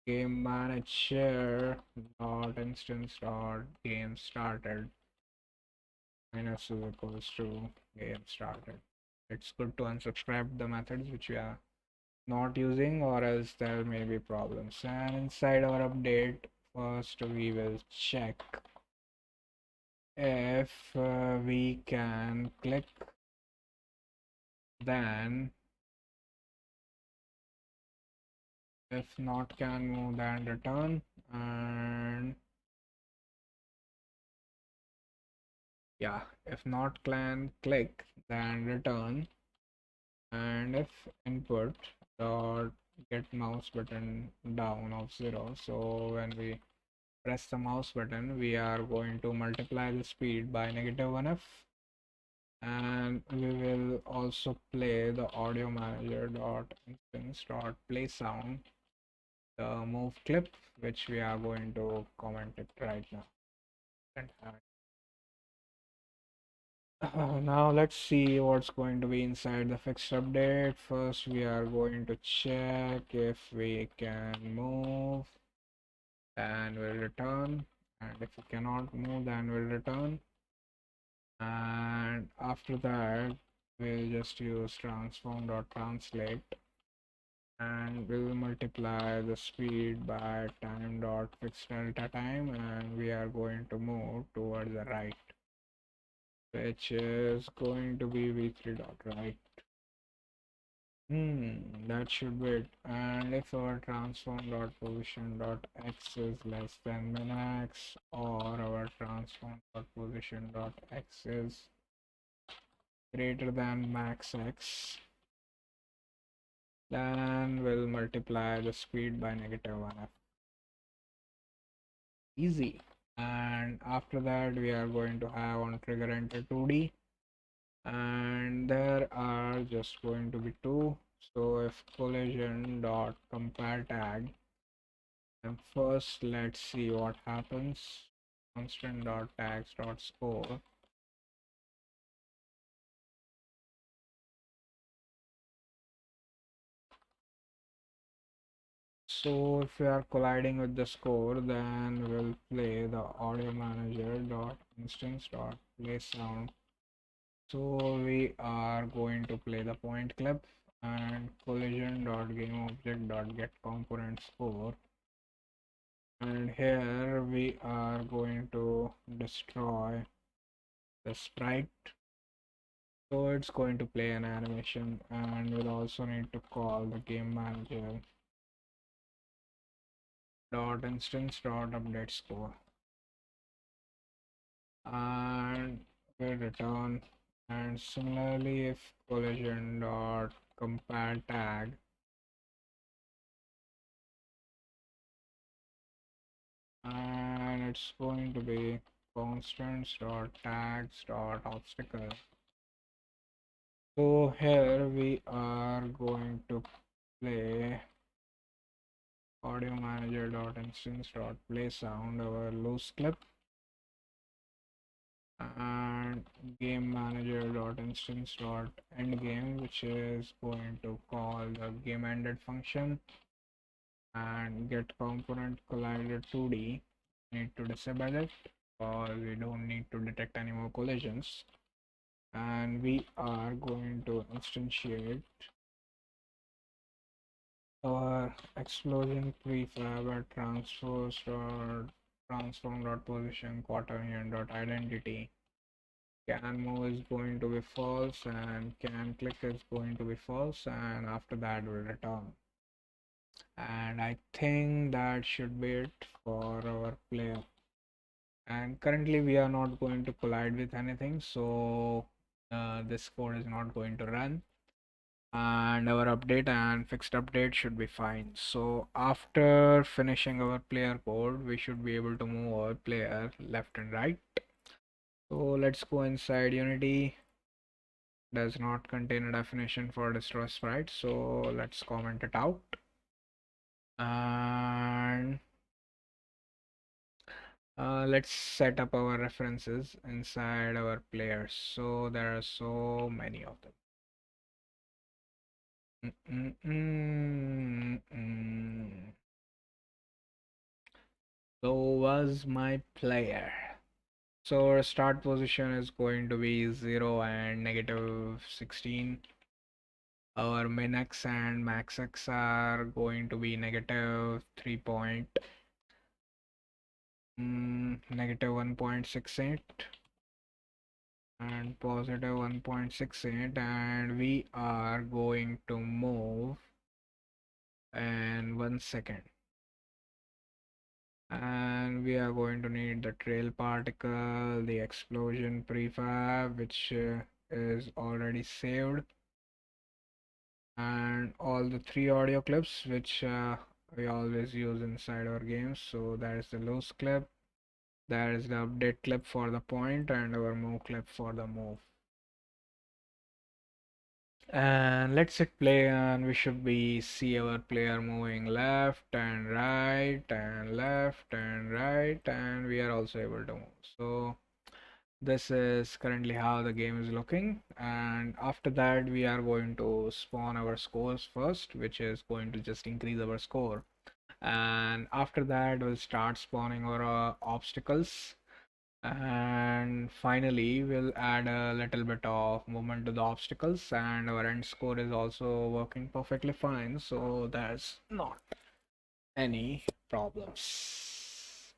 game manager dot instance dot game started minus is equals to game started. It's good to unsubscribe the methods which we are not using, or else there may be problems. And inside our update, first we will check if we can click, then if not can move, then return. And yeah, if not can click, then return. And if input dot get mouse button down of 0, so when we press the mouse button, we are going to multiply the speed by -1f. And we will also play the audio manager dot instance dot play sound, the move clip, which we are going to comment it right now. Now let's see what's going to be inside the fixed update. First, we are going to check if we can move, and we'll return. And if we cannot move, then we'll return. And after that, we'll just use transform.translate, and we'll multiply the speed by time dot fixed delta time, and we are going to move towards the right, which is going to be v3 dot right. That should be it. And if our transform dot position dot x is less than min-x, or our transform dot position dot x is greater than max x, then we'll multiply the speed by -1f. Easy. And after that, we are going to have on trigger enter 2D, and there are just going to be two. So if collision dot compare tag, and first let's see what happens. Constant dot tags dot score. So if we are colliding with the score, then we'll play the audio manager dot instance dot play sound. So we are going to play the point clip, and collision dot game object dot get component score, and here we are going to destroy the sprite. So it's going to play an animation, and we'll also need to call the game manager dot instance dot update score, and we'll return. And similarly, if collision dot compare tag, and it's going to be constants dot tags dot obstacle. So here we are going to play audio manager dot instance dot play sound, our loose clip, and game manager dot instance dot end game, which is going to call the game ended function, and get component collider 2D. Need to disable it, or we don't need to detect any more collisions, and we are going to instantiate our explosion prefab at transform dot position quaternion dot identity. Can move is going to be false, and can click is going to be false, and after that we'll return. And I think that should be it for our player. And currently we are not going to collide with anything, so this code is not going to run, and our update and fixed update should be fine. So after finishing our player code, we should be able to move our player left and right. So let's go inside Unity. Does not contain a definition for destroy sprite, so let's comment it out. And let's set up our references inside our players. So there are so many of them. So was my player. So our start position is going to be 0 and -16. Our min x and max x are going to be -3 point, -1.68 and +1.68, and we are going to move in 1 second. And we are going to need the trail particle, the explosion prefab, which is already saved, and all the three audio clips which we always use inside our games. So that is the loose clip, that is the update clip for the point, and our move clip for the move. And let's hit play, and we should be see our player moving left and right and left and right, and we are also able to move. So this is currently how the game is looking, and after that we are going to spawn our scores first, which is going to just increase our score, and after that we'll start spawning our obstacles, and finally we'll add a little bit of movement to the obstacles, and our end score is also working perfectly fine, so there's not any problems.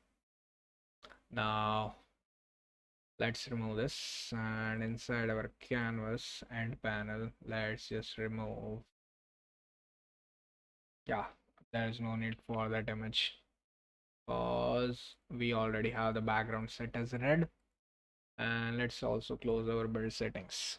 Now let's remove this, and inside our canvas end panel let's just remove, yeah, there's no need for that image because we already have the background set as red. And let's also close our build settings.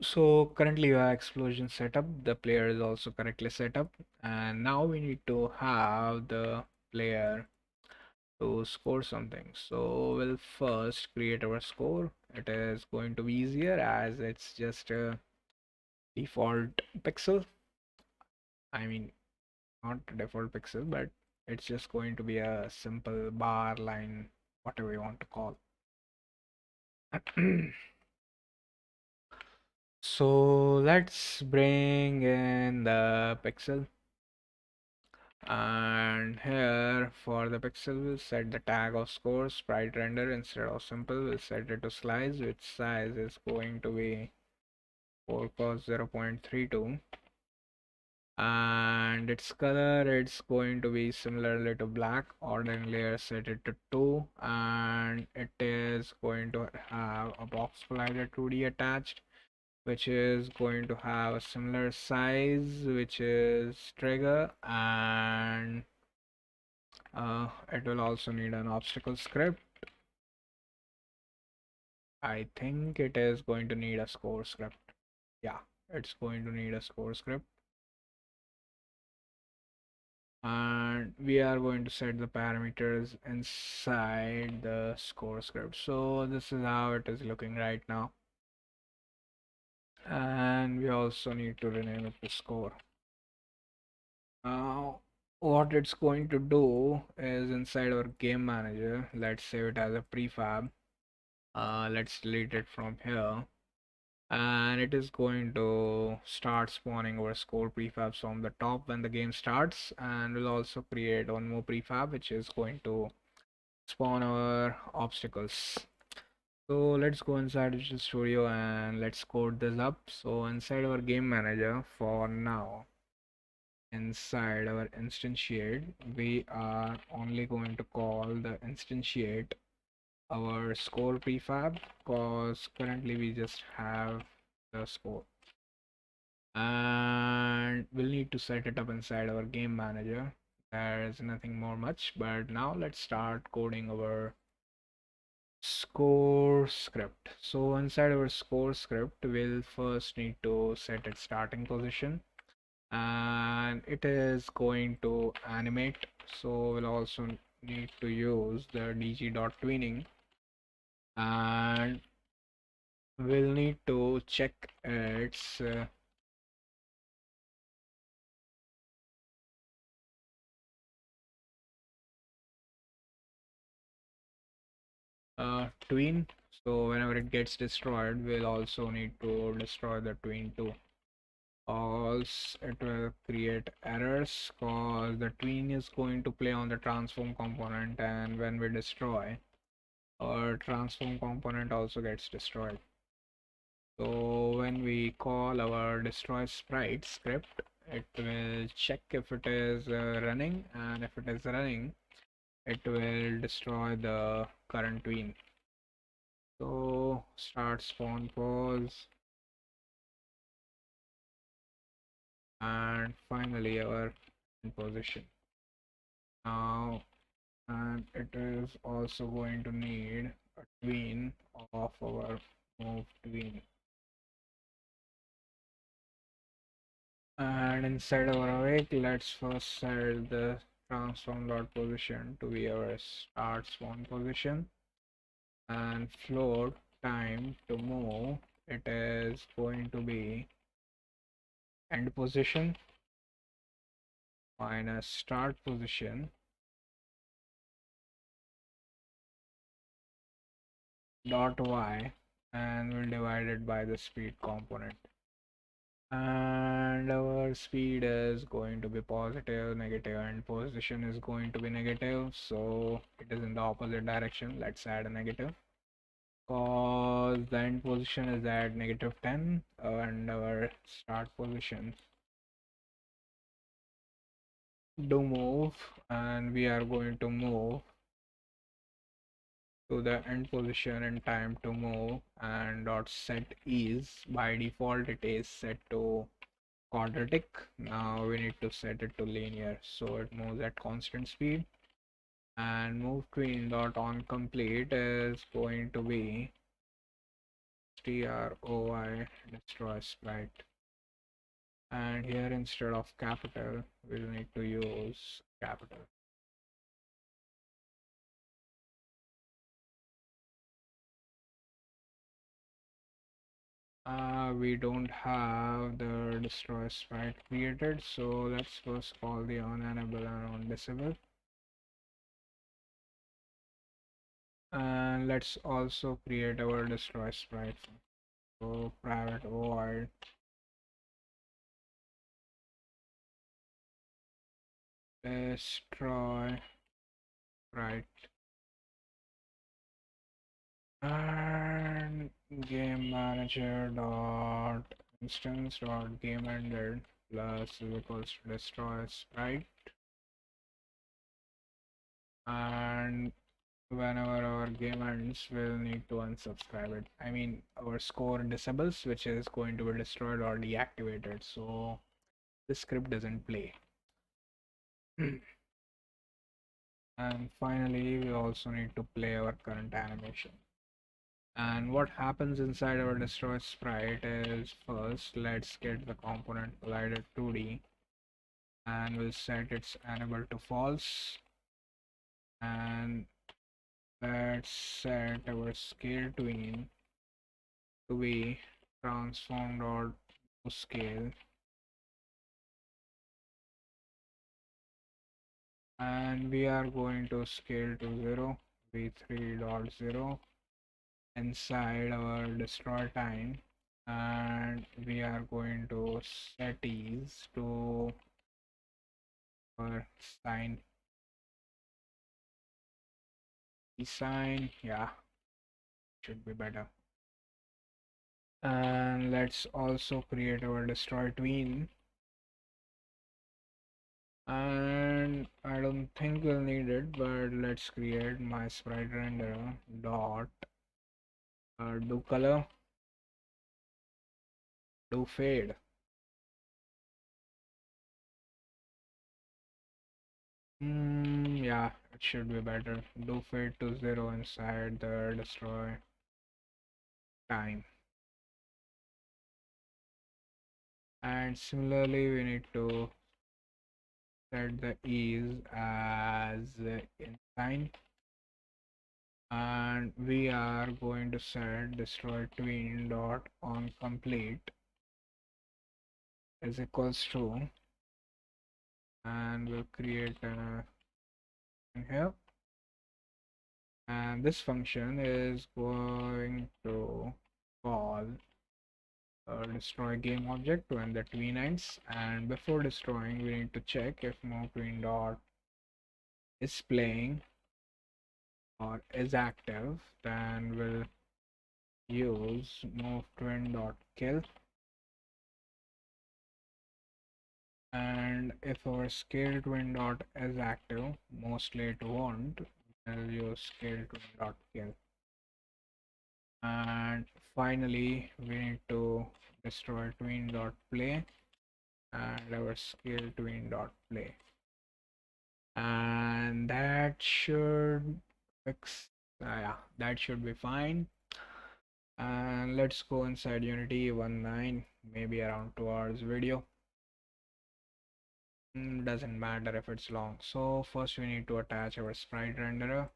So currently we have explosion setup, the player is also correctly set up, and now we need to have the player to score something. So we'll first create our score. It is going to be easier as it's just a default pixel. I mean, not a default pixel, but it's just going to be a simple bar line, whatever you want to call. So let's bring in the pixel, and here for the pixel we'll set the tag of score sprite render. Instead of simple we'll set it to slice, which size is going to be 4 cos 0.32, and its color it's going to be similarly to black. Ordering layer set it to 2, and it is going to have a box collider 2D attached, which is going to have a similar size, which is trigger, and it will also need an obstacle script. I think it is going to need a score script. Yeah, it's going to need a score script, and we are going to set the parameters inside the score script. So this is how it is looking right now, and we also need to rename it to score. Now, what it's going to do is inside our game manager, let's save it as a prefab. Let's delete it from here. And it is going to start spawning our score prefabs from the top when the game starts. And we'll also create one more prefab, which is going to spawn our obstacles. So let's go inside Visual Studio and let's code this up. So inside our game manager for now, inside our instantiate we are only going to call the instantiate our score prefab, because currently we just have the score, and we'll need to set it up inside our game manager. There is nothing more much, but now let's start coding our score script. So inside our score script we'll first need to set its starting position, and it is going to animate, so we'll also need to use the dg.tweening, and we'll need to check its tween. So whenever it gets destroyed we'll also need to destroy the tween too, or else it will create errors, cause the tween is going to play on the transform component, and when we destroy our transform component also gets destroyed. So when we call our destroy sprite script, it will check if it is running, and if it is running it will destroy the current tween. So start spawn pause, and finally our position. Now, and it is also going to need a tween of our move tween. And inside our awake, let's first set the transform dot position to be our start spawn position, and float time to move, it is going to be end position minus start position dot y, and we'll divide it by the speed component. And our speed is going to be positive, negative, and position is going to be negative, so it is in the opposite direction. Let's add a negative because the end position is at -10 and our start position do move, and we are going to move to the end position in time to move, and dot set is by default it is set to quadratic. Now we need to set it to linear so it moves at constant speed. And move tween dot on complete is going to be stroi destroy sprite, and here instead of capital we'll need to use capital. We don't have the destroy sprite created, so let's first call the on enable and on disable, and let's also create our destroy sprite. So private void destroy sprite, and game manager dot instance dot game ended plus is equals to destroy sprite, and whenever our game ends we'll need to unsubscribe it. I mean our score disables, which is going to be destroyed or deactivated, so this script doesn't play. And finally we also need to play our current animation. And what happens inside our destroy sprite is, first let's get the component collider 2D, and we'll set its enable to false, and let's set our scale tween to be transformed or to scale, and we are going to scale to 0 v3.0 inside our destroy time, and we are going to set ease to our sign, yeah, should be better. And let's also create our destroy tween, and I don't think we'll need it, but let's create my sprite renderer dot do color, do fade. Yeah, it should be better. Do fade to 0 inside the destroy time. And similarly, we need to set the ease as inline, and we are going to set destroy tween dot on complete is equals to, and we'll create a in here, and this function is going to call destroy game object when the tween ends, and before destroying we need to check if move tween dot is playing or is active, then we'll use move tween dot kill, and if our scale tween dot is active, mostly it won't, we'll use scale tween dot kill. And finally we need to destroy tween dot play and our scale tween dot play, and that should fix, yeah, that should be fine. And let's go inside Unity 1.9, maybe around 2 hours video. Doesn't matter if it's long. So first we need to attach our sprite renderer,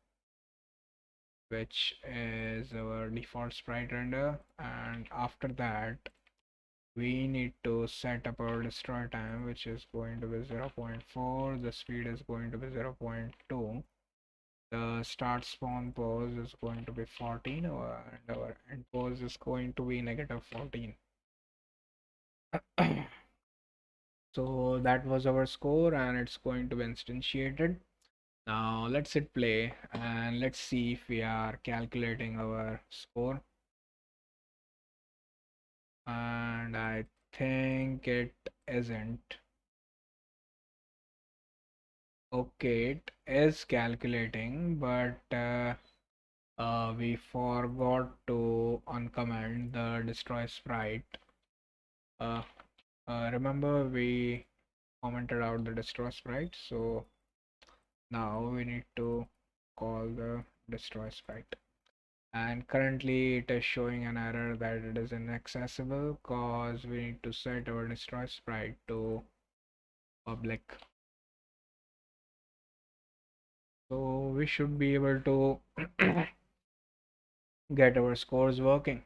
which is our default sprite render, and after that we need to set up our destroy time, which is going to be 0.4. The speed is going to be 0.2. The start spawn pose is going to be 14, and our end pose is going to be -14. So that was our score, and it's going to be instantiated. Now let's hit play and let's see if we are calculating our score. And I think it isn't. Okay, it is calculating, but we forgot to uncomment the destroy sprite. Uh, Remember we commented out the destroy sprite, so now we need to call the destroy sprite. And currently it is showing an error that it is inaccessible because we need to set our destroy sprite to public. So we should be able to get our scores working.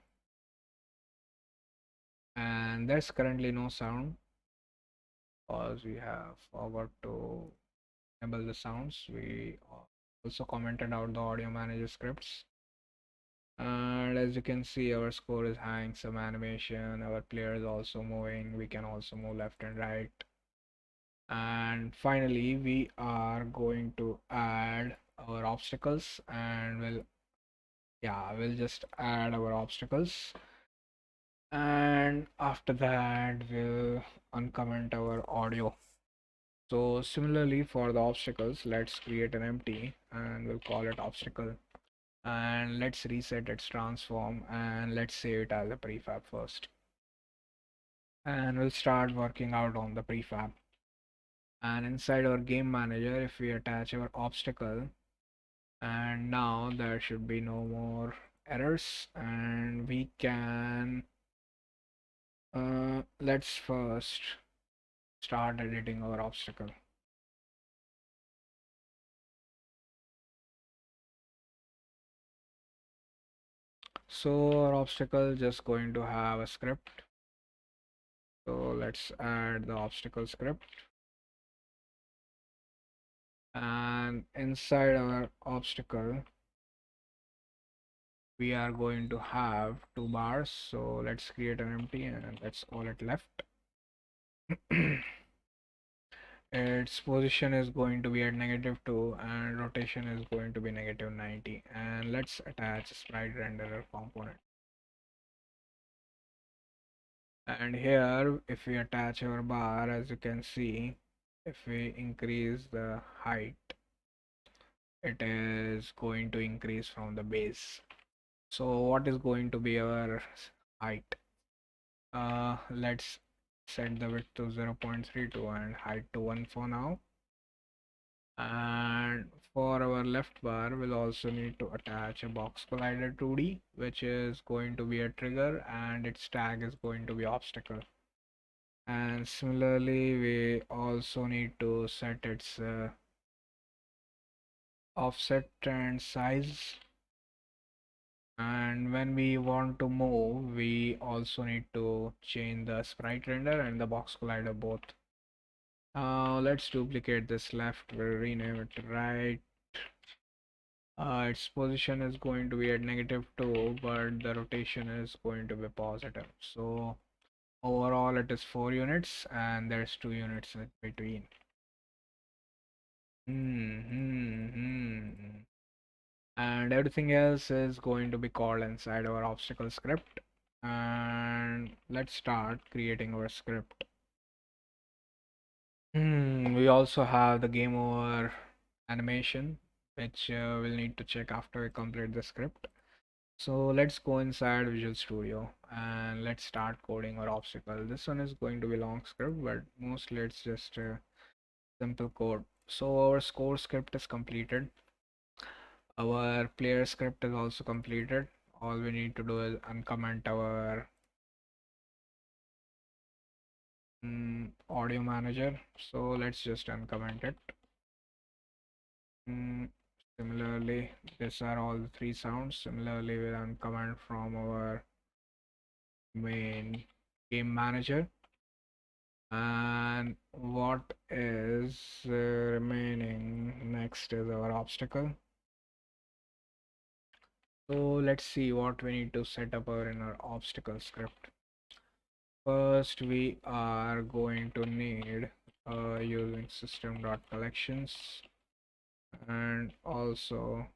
And there's currently no sound because we have forgot to enable the sounds. We also commented out the audio manager scripts. And as you can see, our score is having some animation. Our player is also moving. We can also move left and right. And finally, we are going to add our obstacles, and we'll just add our obstacles. And after that, we'll uncomment our audio. So similarly for the obstacles, let's create an empty and we'll call it obstacle. And let's reset its transform and let's save it as a prefab first. And we'll start working out on the prefab. And inside our game manager, if we attach our obstacle, and now there should be no more errors, and we can let's first start editing our obstacle. So our obstacle just going to have a script. So let's add the obstacle script. And inside our obstacle, we are going to have two bars. So let's create an empty and let's call it left. Its position is going to be at -2 and rotation is going to be -90. And let's attach sprite renderer component. And here, if we attach our bar, as you can see, if we increase the height, it is going to increase from the base. So what is going to be our height? Let's set the width to 0.32 and height to 1 for now. And for our left bar, we'll also need to attach a box collider 2D, which is going to be a trigger and its tag is going to be obstacle. And similarly, we also need to set its offset and size. And when we want to move, we also need to change the sprite render and the box collider both. Let's duplicate this left, we'll rename it right. Its position is going to be at -2, but the rotation is going to be positive. So overall it is 4 units and there's 2 units in between. And everything else is going to be called inside our obstacle script. And let's start creating our script. We also have the game over animation, which we'll need to check after we complete the script. So let's go inside Visual Studio and let's start coding our obstacle. This one is going to be long script, but mostly it's just a simple code. So our score script is completed. Our player script is also completed. All we need to do is uncomment our audio manager. So let's just uncomment it. Similarly, these are all the three sounds. Similarly, we run command from our main game manager. And what is remaining next is our obstacle. So let's see what we need to set up in our obstacle script. First, we are going to need using system.collections and also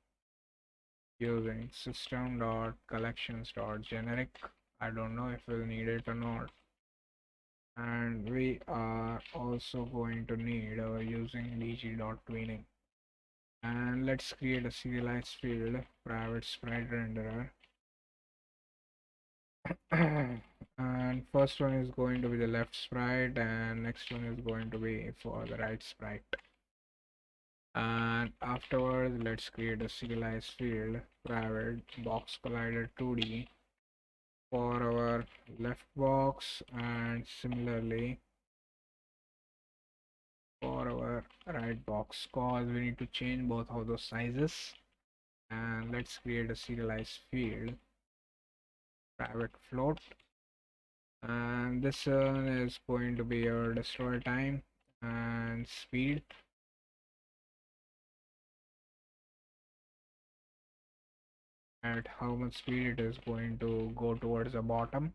using system.collections.generic. I don't know if we'll need it or not. And we are also going to need using dg.tweening. And let's create a serialized field, private sprite renderer. And first one is going to be the left sprite, and next one is going to be for the right sprite. And afterwards, let's create a serialized field, private box collider 2D for our left box, and similarly for our right box, cause we need to change both of those sizes. And let's create a serialized field, private float, and this one is going to be your destroy time and speed. At how much speed it is going to go towards the bottom.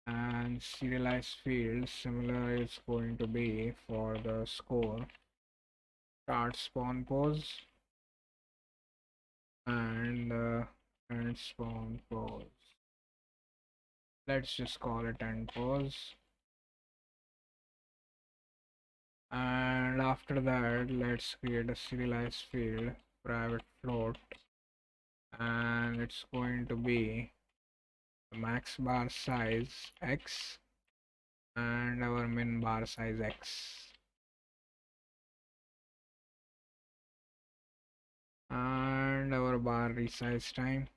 And serialized field similar is going to be for the score, start spawn pose and spawn pose. Let's just call it end pose. And after that, let's create a serialized field, private float, and it's going to be max bar size x and our min bar size x. And our bar resize time,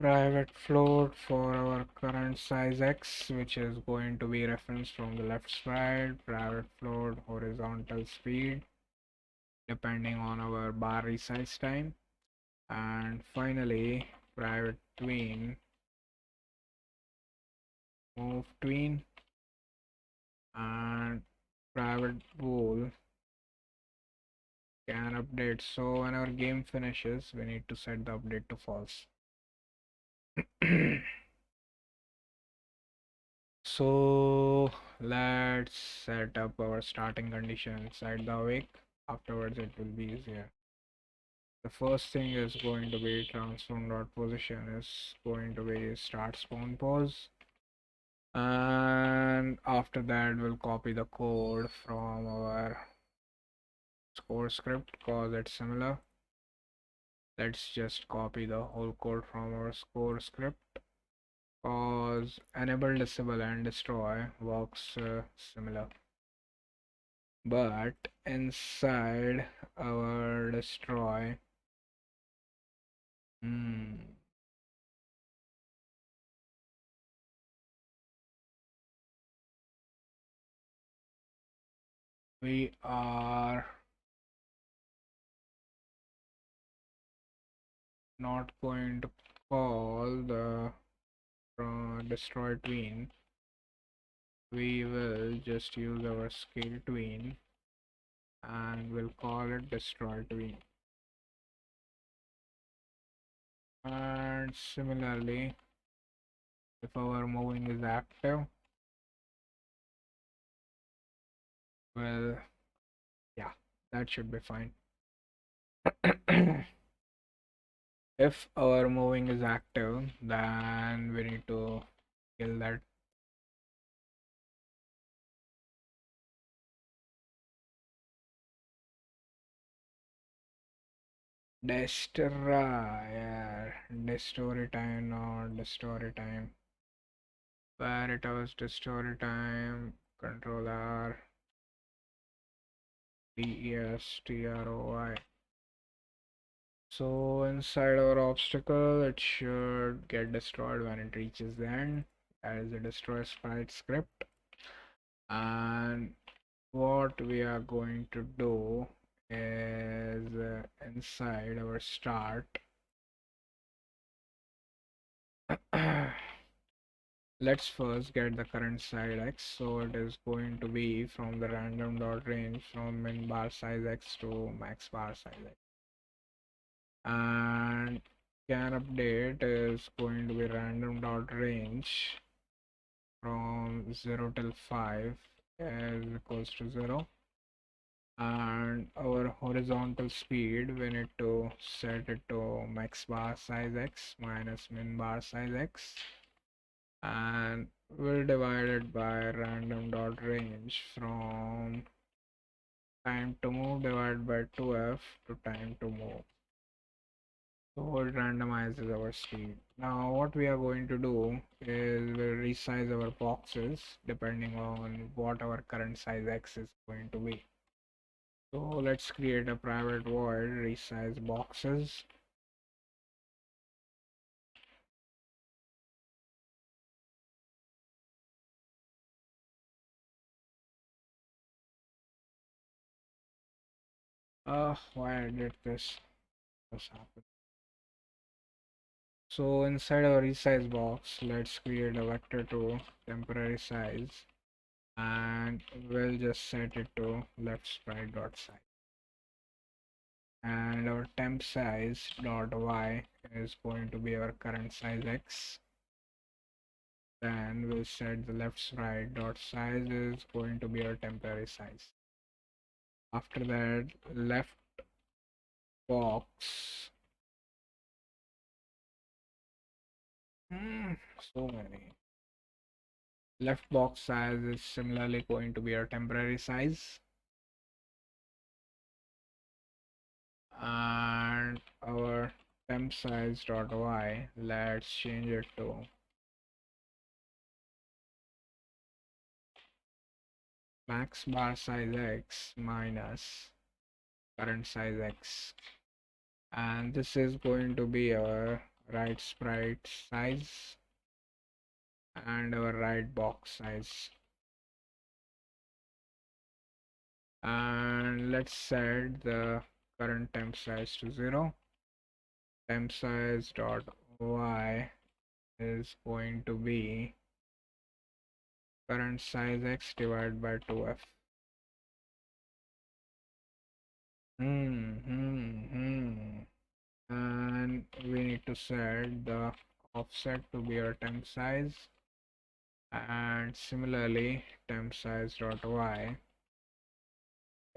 private float for our current size x, which is going to be referenced from the left side, private float horizontal speed depending on our bar resize time, and finally private tween move tween and private bool can update. So when our game finishes, we need to set the update to false. So let's set up our starting condition inside the awake. Afterwards it will be easier. The first thing is going to be transform.position is going to be start spawn pose, and after that we'll copy the code from our score script because it's similar. Let's just copy the whole code from our score script cause enable disable and destroy works similar, but inside our destroy we are not going to call the destroy tween. We will just use our scale tween and we'll call it destroy tween. And similarly, if our moving is active, well, yeah, that should be fine. If our moving is active, then we need to kill that. Destroy, destroy time, not destroy time. Where it was destroy time, control R, DESTROY. So inside our obstacle, it should get destroyed when it reaches the end. That is the destroy sprite script. And what we are going to do is inside our start. Let's first get the current size x. So it is going to be from the random dot range from min bar size x to max bar size x. And can update is going to be random dot range from 0 till 5 is equals to 0. And our horizontal speed, we need to set it to max bar size x minus min bar size x, and we'll divide it by random dot range from time to move divided by 2f to time to move. So it randomizes our speed. Now what we are going to do is we'll resize our boxes depending on what our current size x is going to be. So let's create a private void resize boxes. Why did this happen? So inside our resize box, let's create a vector to temporary size, and we'll just set it to left sprite dot size. And our temp size dot y is going to be our current size x. Then we'll set the left sprite dot size is going to be our temporary size. After that, left box. So many. Left box size is similarly going to be our temporary size. And our temp size dot y, let's change it to max bar size x minus current size x. And this is going to be our right sprite size and our right box size. And let's set the current temp size to 0. Temp size dot y is going to be current size x divided by 2f. And we need to set the offset to be our temp size, and similarly temp size dot y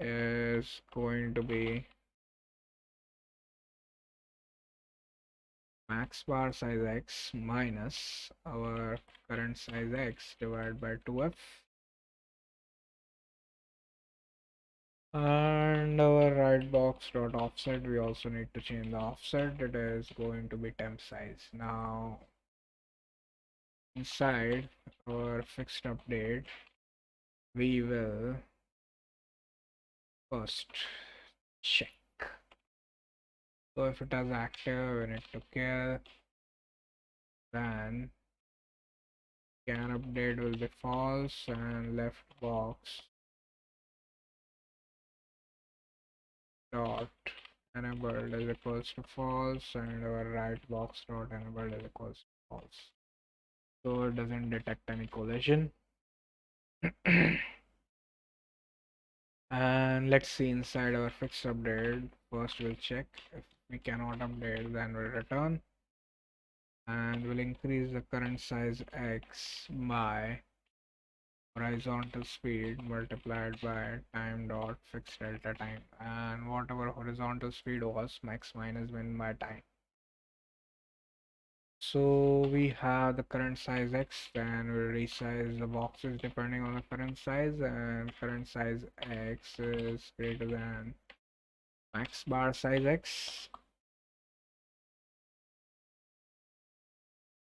is going to be max bar size x minus our current size x divided by 2f. And our right box dot offset, we also need to change the offset. It is going to be temp size. Now inside our fixed update, we will first check. So if it is active, we need to kill, then can update will be false, and left box dot enabled is equals to false, and our right box dot enabled is equals to false. So it doesn't detect any collision. And let's see inside our fixed update. First we'll check. If we cannot update, then we'll return, and we'll increase the current size x by horizontal speed multiplied by time dot fixed delta time, and whatever horizontal speed was, max minus min by time. So we have the current size x, then we'll resize the boxes depending on the current size, and current size x is greater than max bar size x,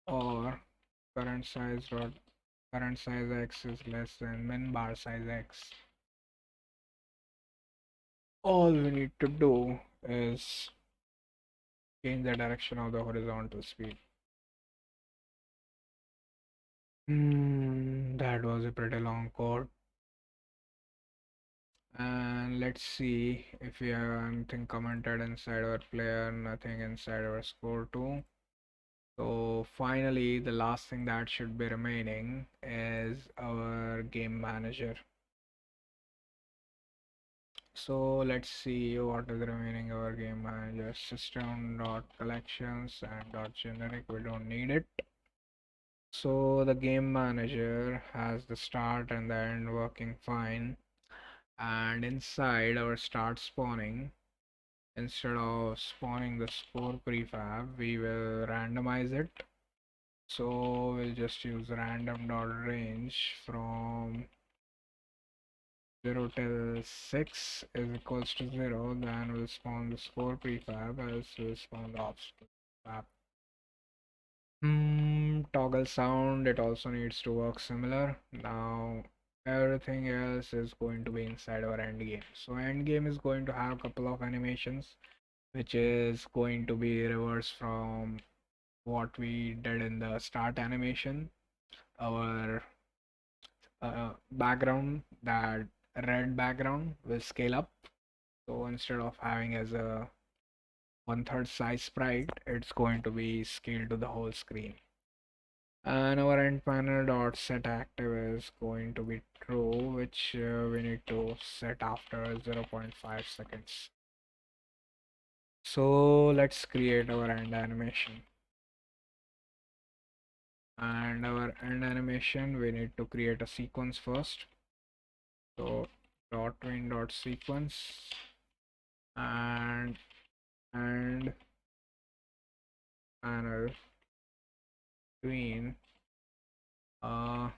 or current size x is less than min bar size x. All we need to do is change the direction of the horizontal speed. That was a pretty long code. And let's see if we have anything commented inside our player, nothing inside our score too. So finally, the last thing that should be remaining is our game manager. So let's see what is remaining our game manager. System dot collections and dot generic, we don't need it. So the game manager has the start and the end working fine, and inside our start spawning, instead of spawning the score prefab, we will randomize it. So we'll just use random dot range from 0 till 6 is equals to 0, then we'll spawn the score prefab, else we'll spawn the obstacle prefab. Toggle sound, it also needs to work similar. Now everything else is going to be inside our end game. So end game is going to have a couple of animations, which is going to be reversed from what we did in the start animation. Our background, that red background, will scale up. So instead of having as a 1/3 size sprite, it's going to be scaled to the whole screen. And our end panel dot set active is going to be true, which we need to set after 0.5 seconds. So let's create our end animation. And our end animation, we need to create a sequence first. So dot tween dot sequence and panel tween. Uh,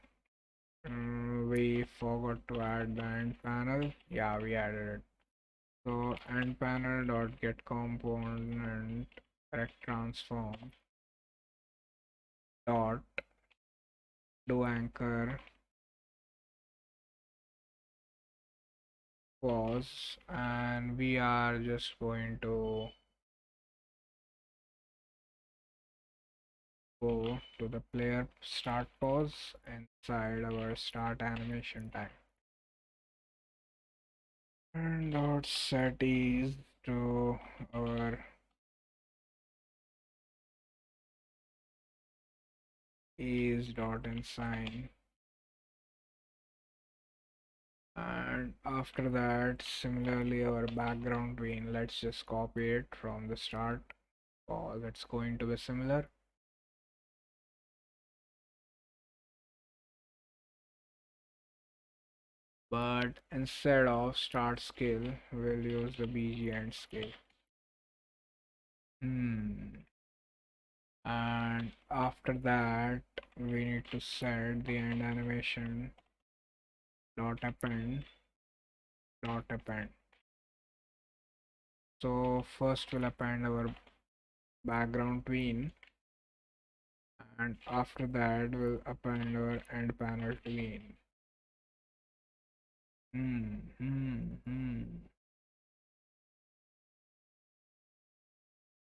we forgot to add the end panel. Yeah, we added it. So end panel dot get component correct transform dot do anchor pause, and we are just going to go to the player start pause inside our start animation time, and dot set ease to our ease dot insign. And after that, similarly, our background tween, let's just copy it from the start. Oh, that's going to be similar. But instead of start scale, we'll use the BG end scale. And after that, we need to set the end animation dot append. So first we'll append our background tween, and after that we'll append our end panel tween. Hmm, hmm, hmm.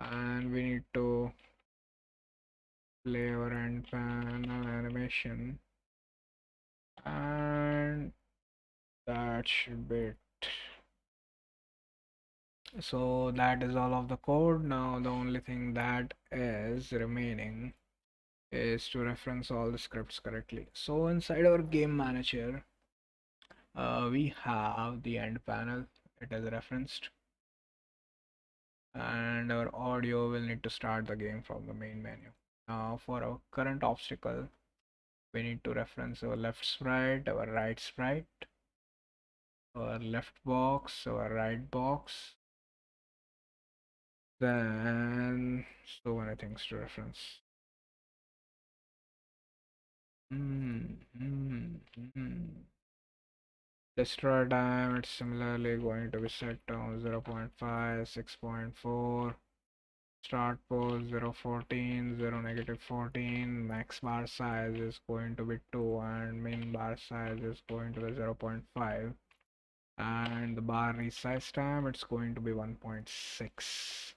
And we need to play our end panel animation, and that should be it. So that is all of the code. Now the only thing that is remaining is to reference all the scripts correctly. So inside our game manager, we have the end panel, it is referenced, and our audio will need to start the game from the main menu. Now for our current obstacle, we need to reference our left sprite, our right sprite, our left box, our right box, then so many things to reference. Destroy time, it's similarly going to be set to 0.5, 6.4. Start pose 0, 14, 0, negative 14. Max bar size is going to be 2, and min bar size is going to be 0.5. And the bar resize time, it's going to be 1.6.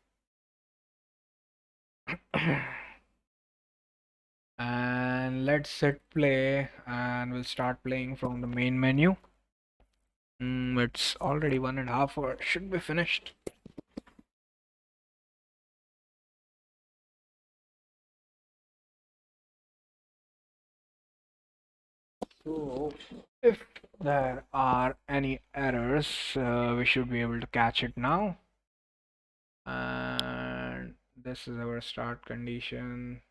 And let's hit play, and we'll start playing from the main menu. It's already 1.5 hours. Should be finished. So, if there are any errors, we should be able to catch it now. And this is our start condition.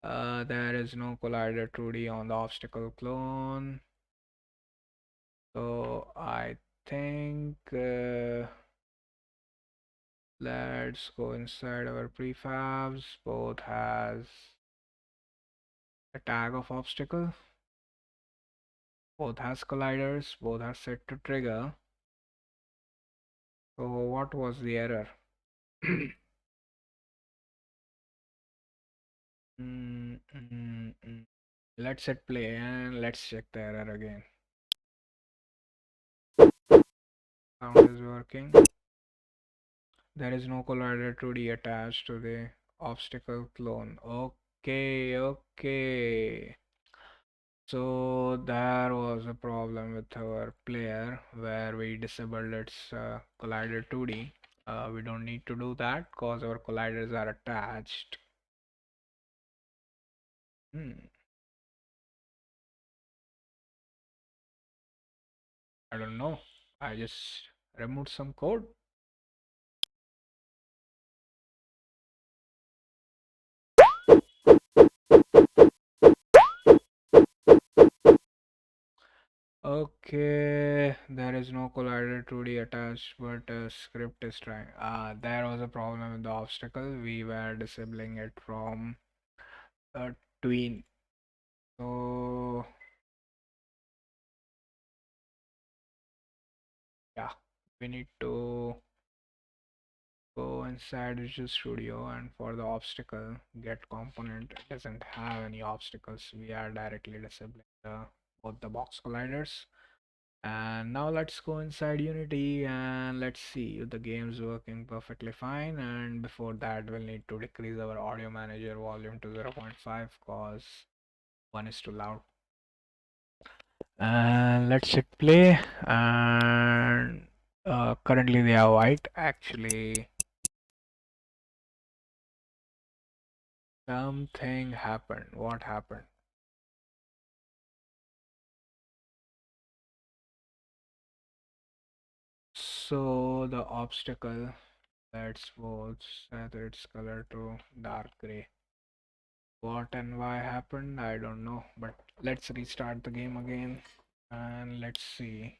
There is no collider 2D on the obstacle clone. So I think let's go inside our prefabs. Both has a tag of obstacle. Both has colliders. Both are set to trigger. So what was the error? Mm. Let's hit play and let's check the error again. Sound is working. There is no collider 2D attached to the obstacle clone. Okay. So there was a problem with our player where we disabled its collider 2D. We don't need to do that because our colliders are attached. Hmm. I don't know. I just removed some code. Okay, there is no collider 2D attached, but script is trying. There was a problem with the obstacle. We were disabling it from Tween. So yeah, we need to go inside Visual Studio, and for the obstacle get component, it doesn't have any obstacles. We are directly disabling both the box colliders. And now let's go inside Unity and let's see if the game's working perfectly fine. And before that, we'll need to decrease our audio manager volume to 0.5 because 1 is too loud. And let's hit play. And currently they are white. Actually, something happened. What happened? So the obstacle, let's both set its color to dark gray. What and why happened, I don't know, but let's restart the game again and let's see.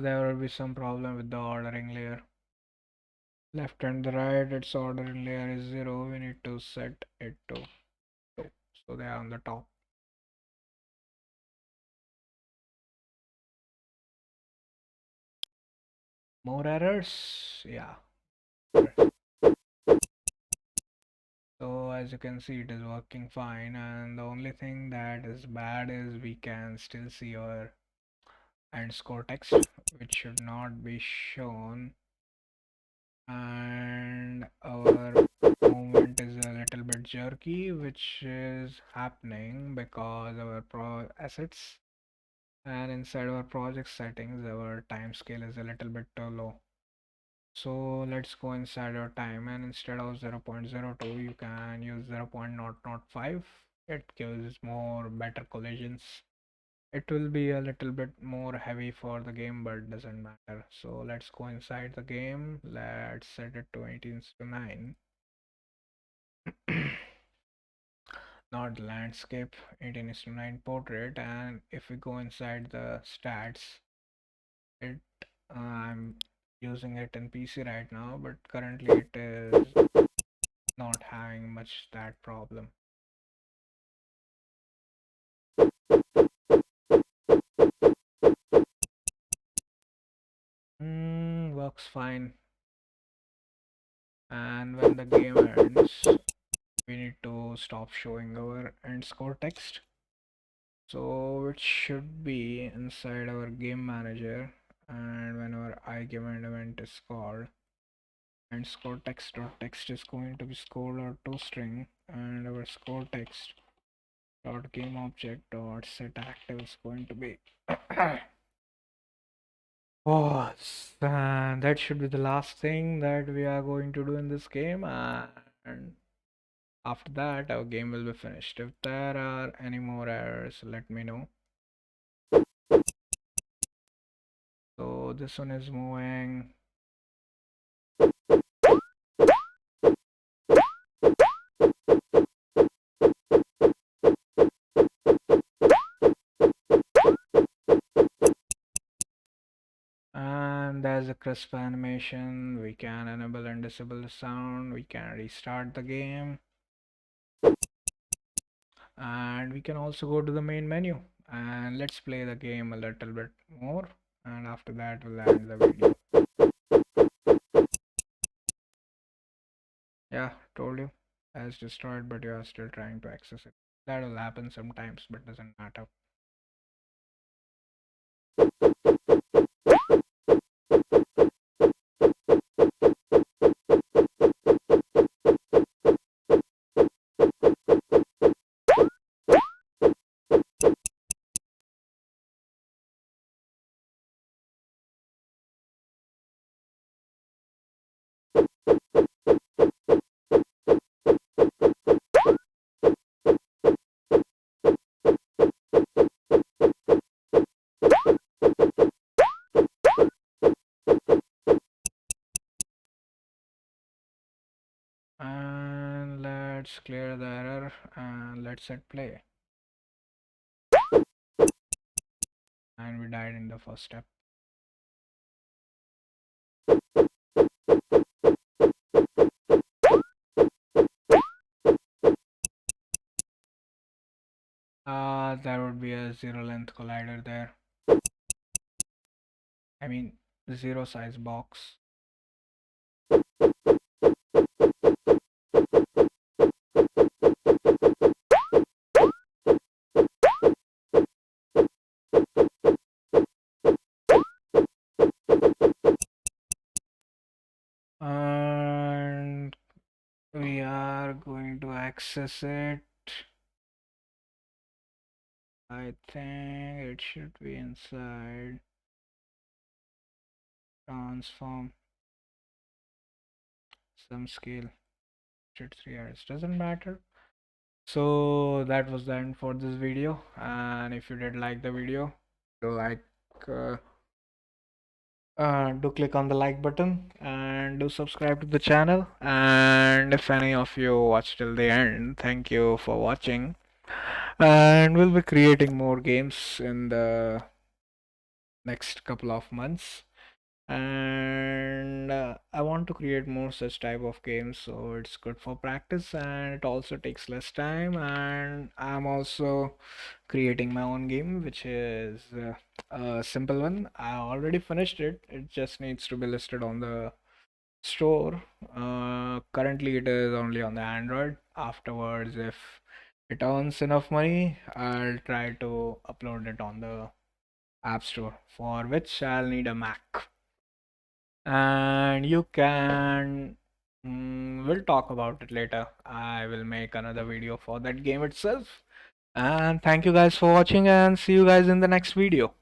There will be some problem with the ordering layer. Left and the right, its ordering layer is 0. We need to set it to 2. So they are on the top. More errors? Yeah. So as you can see, it is working fine, and the only thing that is bad is we can still see our end score text, which should not be shown, and our movement is a little bit jerky, which is happening because our pro assets and inside our project settings our time scale is a little bit too low. So let's go inside our time, and instead of 0.02 you can use 0.005. It gives more better collisions. It will be a little bit more heavy for the game, but doesn't matter. So let's go inside the game. Let's set it to 18:9. Not landscape, 18:9 portrait. And if we go inside the stats, it I'm using it in PC right now, but currently it is not having much that problem. Works fine. And when the game ends, we need to stop showing our end score text. So it should be inside our game manager, and whenever I give an event is called, and score text dot text is going to be score dot toString, and our score text dot game object dot set active is going to be oh, and that should be the last thing that we are going to do in this game, and after that our game will be finished. If there are any more errors, let me know. So this one is moving. And there's a crisp animation. We can enable and disable the sound. We can restart the game. And we can also go to the main menu. And let's play the game a little bit more. And after that, we'll end the video. Yeah, told you. As destroyed, but you are still trying to access it. That will happen sometimes, but doesn't matter. And let's clear the error and let's hit play. And we died in the first step. There would be a zero length collider there. I mean, zero size box. And we are going to access it. I think it should be inside transform some scale. Should 3 hours, doesn't matter. So that was the end for this video, and if you did like the video, do like uh, do click on the like button and do subscribe to the channel. And if any of you watched till the end, thank you for watching. And we'll be creating more games in the next couple of months. And I want to create more such type of games, so it's good for practice and it also takes less time. And I'm also creating my own game, which is a simple one. I already finished it. It just needs to be listed on the store. Currently it is only on the Android. Afterwards, if it earns enough money, I'll try to upload it on the App Store, for which I'll need a Mac. And you can we'll talk about it later. I will make another video for that game itself. And thank you guys for watching, and see you guys in the next video.